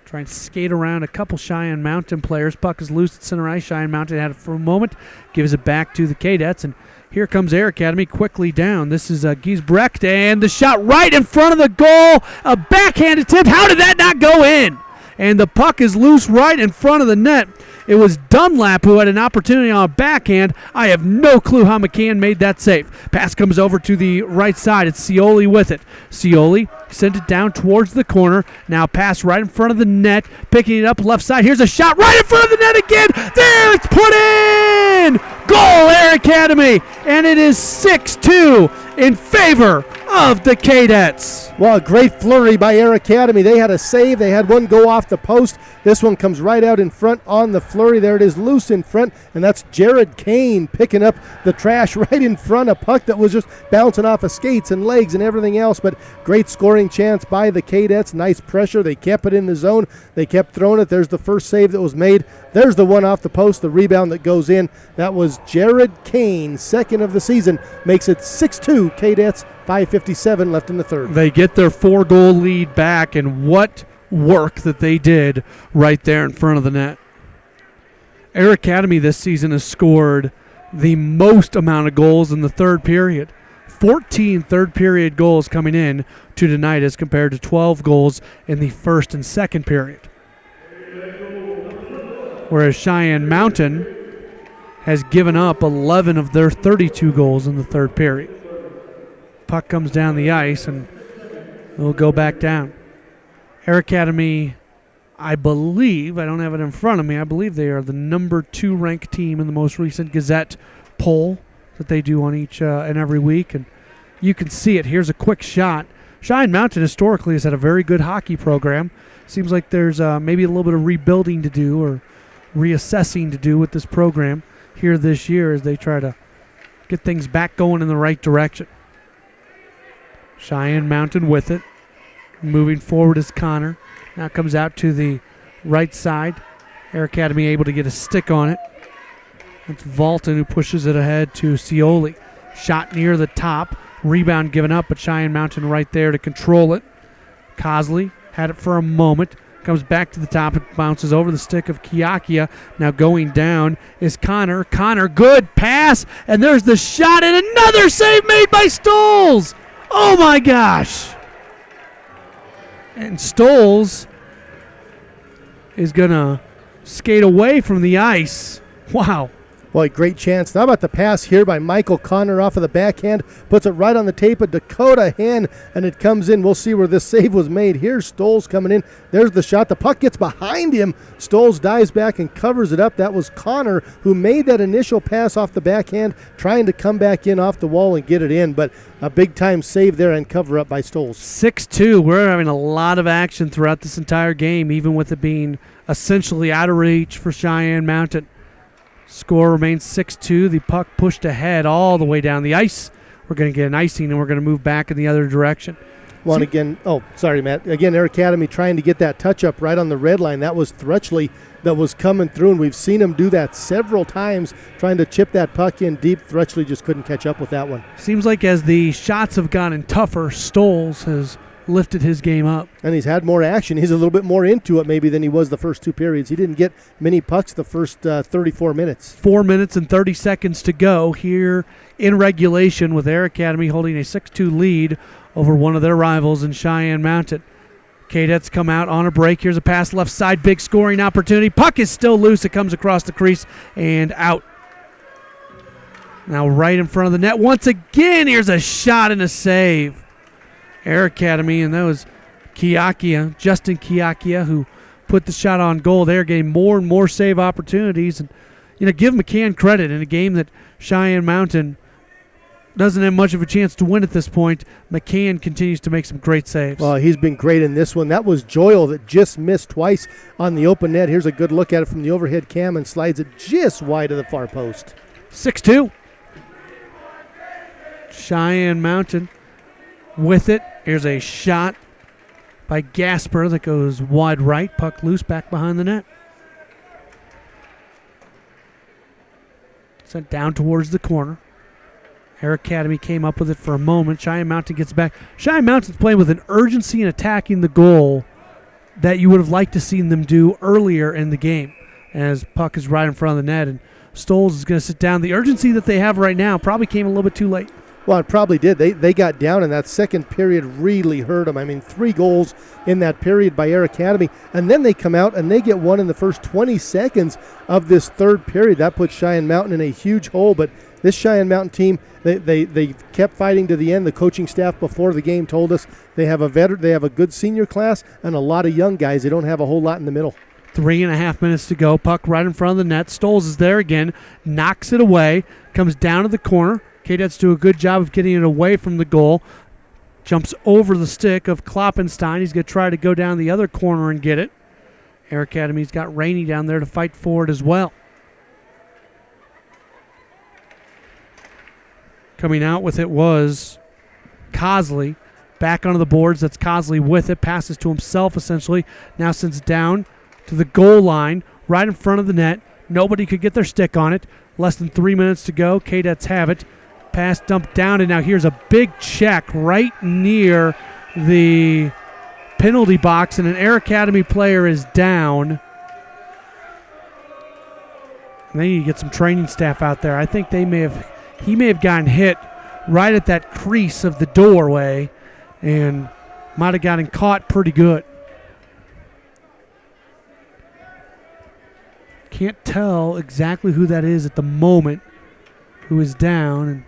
Trying to skate around a couple Cheyenne Mountain players. Puck is loose at center ice. Cheyenne Mountain had it for a moment. Gives it back to the Kadets. And here comes Air Academy quickly down. This is Giesbrecht. And the shot right in front of the goal. A backhand attempt. How did that not go in? And the puck is loose right in front of the net. It was Dunlap who had an opportunity on a backhand. I have no clue how McCann made that save. Pass comes over to the right side. It's Scioli with it. Scioli sent it down towards the corner. Now pass right in front of the net. Picking it up left side. Here's a shot right in front of the net again. There, it's put in! Goal, Air Academy. And it is 6-2 in favor of the Kadets. Well, a great flurry by Air Academy. They had a save. They had one go off the post. This one comes right out in front on the flurry. There it is, loose in front, and that's Jared Kane picking up the trash right in front. A puck that was just bouncing off of skates and legs and everything else, but great scoring chance by the Kadets. Nice pressure. They kept it in the zone. They kept throwing it. There's the first save that was made. There's the one off the post, the rebound that goes in. That was Jared Kane, second of the season. Makes it 6-2 Kadets, 5:57 left in the third. They get their 4-goal lead back, and what work that they did right there in front of the net. Air Academy this season has scored the most amount of goals in the third period. 14 third-period goals coming in to tonight as compared to 12 goals in the first and second period. Whereas Cheyenne Mountain has given up 11 of their 32 goals in the third period. Puck comes down the ice, and it'll go back down. Air Academy, I believe, I don't have it in front of me, I believe they are the number 2 ranked team in the most recent Gazette poll that they do on each and every week. And you can see it. Here's a quick shot. Cheyenne Mountain historically has had a very good hockey program. Seems like there's maybe a little bit of rebuilding to do or reassessing to do with this program here this year as they try to get things back going in the right direction. Cheyenne Mountain with it. Moving forward is Connor. Now comes out to the right side. Air Academy able to get a stick on it. It's Valton who pushes it ahead to Scioli. Shot near the top. Rebound given up, but Cheyenne Mountain right there to control it. Cosley had it for a moment. Comes back to the top. It bounces over the stick of Kiakia. Now going down is Connor. Connor, good pass. And there's the shot and another save made by Stoles. Oh my gosh. And Stoles is going to skate away from the ice. Wow. Boy, great chance. Now about the pass here by Michael Connor off of the backhand. Puts it right on the tape of Dakota Hen, and it comes in. We'll see where this save was made. Here's Stoles coming in. There's the shot. The puck gets behind him. Stoles dives back and covers it up. That was Connor who made that initial pass off the backhand, trying to come back in off the wall and get it in. But a big-time save there and cover up by Stoles. 6-2. We're having a lot of action throughout this entire game, even with it being essentially out of reach for Cheyenne Mountain. Score remains 6-2. The puck pushed ahead all the way down the ice. We're going to get an icing, and we're going to move back in the other direction. Well, and again, sorry, Matt. Again, Air Academy trying to get that touch-up right on the red line. That was Thrutchley that was coming through, and we've seen him do that several times, trying to chip that puck in deep. Thrutchley just couldn't catch up with that one. Seems like as the shots have gotten tougher, Stoles has lifted his game up. And he's had more action. He's a little bit more into it maybe than he was the first 2 periods. He didn't get many pucks the first 34 minutes. 4 minutes and 30 seconds to go here in regulation, with Air Academy holding a 6-2 lead over one of their rivals in Cheyenne Mountain. Kadets come out on a break. Here's a pass left side. Big scoring opportunity. Puck is still loose. It comes across the crease and out. Now right in front of the net. Once again, here's a shot and a save. Air Academy, and that was Kiakia, Justin Kiakia, who put the shot on goal. They're getting more and more save opportunities. And, give McCann credit in a game that Cheyenne Mountain doesn't have much of a chance to win at this point. McCann continues to make some great saves. Well, he's been great in this one. That was Joyle that just missed twice on the open net. Here's a good look at it from the overhead cam and slides it just wide of the far post. 6-2. Cheyenne Mountain with it. Here's a shot by Gasper that goes wide right. Puck loose back behind the net. Sent down towards the corner. Air Academy came up with it for a moment. Cheyenne Mountain gets back. Cheyenne Mountain's playing with an urgency in attacking the goal that you would have liked to seen them do earlier in the game, as puck is right in front of the net, and Stoles is going to sit down. The urgency that they have right now probably came a little bit too late. Well, it probably did. They got down, and that second period really hurt them. I mean, 3 goals in that period by Air Academy, and then they come out and they get one in the first 20 seconds of this third period. That puts Cheyenne Mountain in a huge hole, but this Cheyenne Mountain team, they kept fighting to the end. The coaching staff before the game told us they have a good senior class and a lot of young guys. They don't have a whole lot in the middle. 3.5 minutes to go. Puck right in front of the net. Stoles is there again, knocks it away, comes down to the corner. Kadets do a good job of getting it away from the goal. Jumps over the stick of Kloppenstein. He's going to try to go down the other corner and get it. Air Academy's got Rainey down there to fight for it as well. Coming out with it was Cosley. Back onto the boards. That's Cosley with it. Passes to himself essentially. Now sends down to the goal line. Right in front of the net. Nobody could get their stick on it. Less than 3 minutes to go. Kadets have it. Pass dumped down, and now here's a big check right near the penalty box, and an Air Academy player is down. And then you get some training staff out there. I think he may have gotten hit right at that crease of the doorway and might have gotten caught pretty good. Can't tell exactly who that is at the moment who is down, and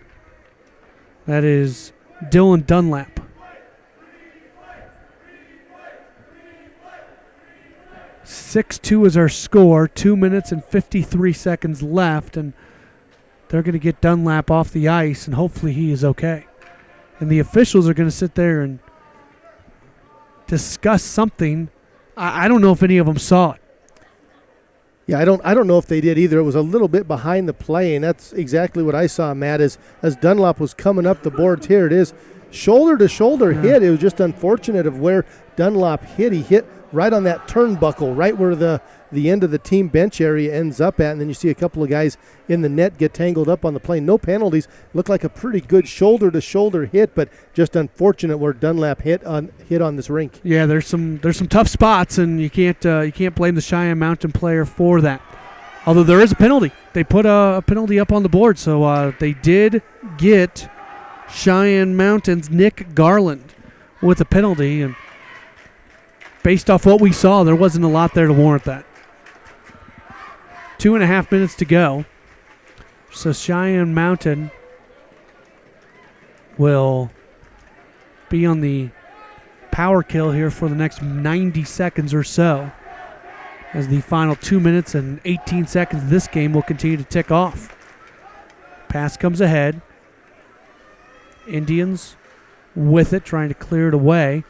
that is Dylan Dunlap. (6-2) is our score. 2 minutes and 53 seconds left, and they're going to get Dunlap off the ice, and hopefully he is okay. And the officials are going to sit there and discuss something. I don't know if any of them saw it. Yeah, I don't know if they did either. It was a little bit behind the play, and that's exactly what I saw, Matt, as Dunlop was coming up the boards. Here it is, shoulder-to-shoulder hit. It was just unfortunate of where Dunlop hit. He hit right on that turnbuckle, right where the end of the team bench area ends up at, and then you see a couple of guys in the net get tangled up on the plane. No penalties. Looked like a pretty good shoulder-to-shoulder hit, but just unfortunate where Dunlap hit on this rink. Yeah, there's some tough spots, and you can't blame the Cheyenne Mountain player for that. Although there is a penalty. They put a penalty up on the board, so they did get Cheyenne Mountain's Nick Garland with a penalty, and based off what we saw, there wasn't a lot there to warrant that. 2.5 minutes to go. So Cheyenne Mountain will be on the power kill here for the next 90 seconds or so, as the final 2 minutes and 18 seconds of this game will continue to tick off. Pass comes ahead. Indians with it, trying to clear it away.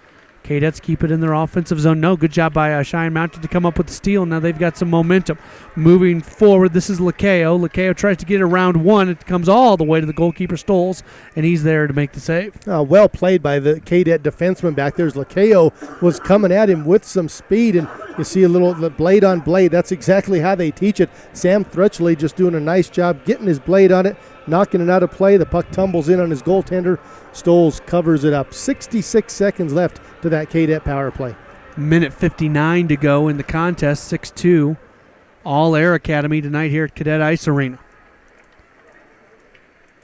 Kadets keep it in their offensive zone. No, good job by Cheyenne Mountain to come up with the steal. Now they've got some momentum. Moving forward, this is Lakeo. Lakeo tries to get it around one. It comes all the way to the goalkeeper, Stoles, and he's there to make the save. Well played by the Cadet defenseman back there. Lakeo was coming at him with some speed, and you see a little blade on blade. That's exactly how they teach it. Sam Thrutchley just doing a nice job getting his blade on it, knocking it out of play. The puck tumbles in on his goaltender. Stoles covers it up. 66 seconds left to that Cadet power play. Minute 59 to go in the contest. 6-2. All Air Academy tonight here at Cadet Ice Arena.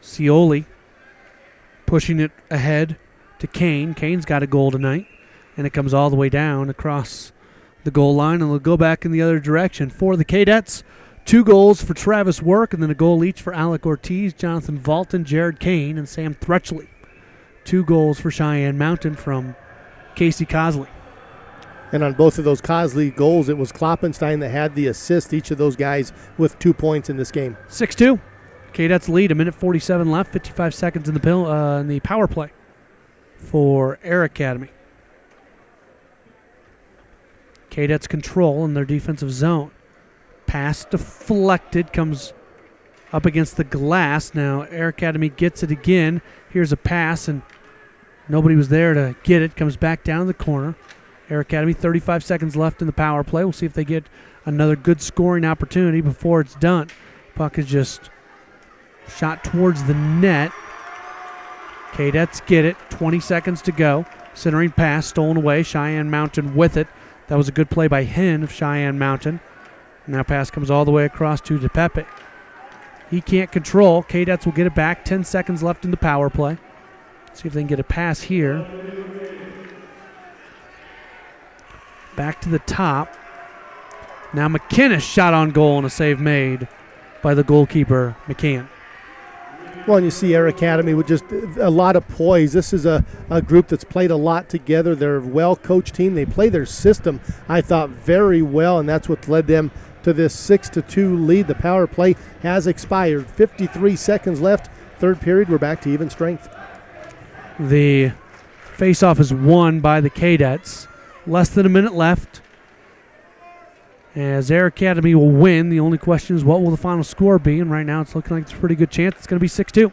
Scioli pushing it ahead to Kane. Kane's got a goal tonight, and it comes all the way down across the goal line, and it'll go back in the other direction. For the Kadets, 2 goals for Travis Work, and then a goal each for Alec Ortiz, Jonathan Valton, Jared Kane, and Sam Thrutchley. 2 goals for Cheyenne Mountain from Casey Cosley. And on both of those Cosley goals, it was Kloppenstein that had the assist, each of those guys with 2 points in this game. 6-2. Kadets lead, 1:47 left, 55 seconds in the power play for Air Academy. Kadets control in their defensive zone. Pass deflected, comes up against the glass. Now Air Academy gets it again. Here's a pass, and nobody was there to get it. Comes back down in the corner. Air Academy, 35 seconds left in the power play. We'll see if they get another good scoring opportunity before it's done. Puck is just shot towards the net. Kadets get it. 20 seconds to go. Centering pass stolen away. Cheyenne Mountain with it. That was a good play by Hen of Cheyenne Mountain. Now pass comes all the way across to DePepe. He can't control. Kadets will get it back. 10 seconds left in the power play. See if they can get a pass here. Back to the top. Now McKinnis shot on goal and a save made by the goalkeeper, McCann. Well, and you see Air Academy with just a lot of poise. This is a group that's played a lot together. They're a well-coached team. They play their system, I thought, very well, and that's what led them to this 6-2 lead. The power play has expired. 53 seconds left. Third period, we're back to even strength. The face-off is won by the Kadets. Less than a minute left. As Air Academy will win, the only question is what will the final score be, and right now it's looking like it's a pretty good chance it's going to be 6-2.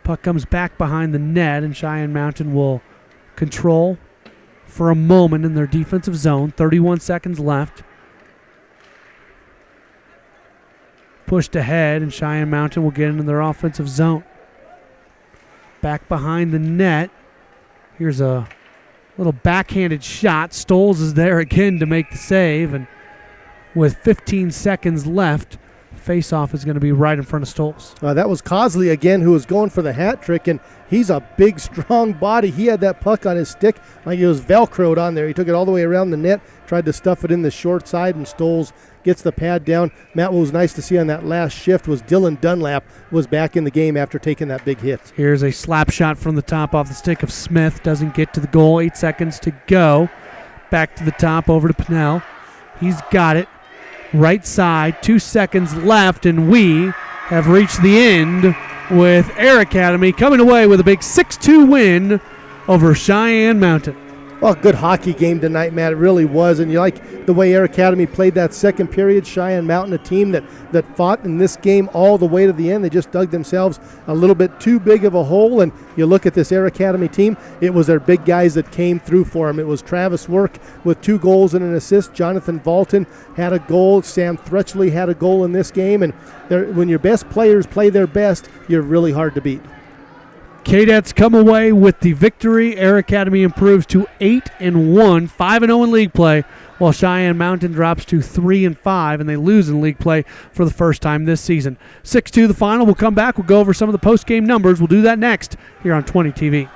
Puck comes back behind the net, and Cheyenne Mountain will control for a moment in their defensive zone. 31 seconds left. Pushed ahead, and Cheyenne Mountain will get into their offensive zone. Back behind the net. Here's a little backhanded shot. Stoles is there again to make the save, and with 15 seconds left, face-off is going to be right in front of Stoles. That was Cosley again, who was going for the hat trick, and he's a big, strong body. He had that puck on his stick like it was Velcroed on there. He took it all the way around the net, tried to stuff it in the short side, and Stoles gets the pad down. Matt, what was nice to see on that last shift was Dylan Dunlap was back in the game after taking that big hit. Here's a slap shot from the top off the stick of Smith. Doesn't get to the goal. 8 seconds to go. Back to the top, over to Pennell. He's got it. Right side, 2 seconds left, and we have reached the end with Air Academy coming away with a big 6-2 win over Cheyenne Mountain. Well, good hockey game tonight, Matt. It really was. And you like the way Air Academy played that second period. Cheyenne Mountain, a team that fought in this game all the way to the end. They just dug themselves a little bit too big of a hole. And you look at this Air Academy team, it was their big guys that came through for them. It was Travis Work with 2 goals and an assist. Jonathan Valton had a goal. Sam Thrutchley had a goal in this game. And when your best players play their best, you're really hard to beat. Kadets come away with the victory. Air Academy improves to 8-1, 5-0 in league play, while Cheyenne Mountain drops to 3-5, and they lose in league play for the first time this season. 6-2 the final. We'll come back. We'll go over some of the post-game numbers. We'll do that next here on 20 TV.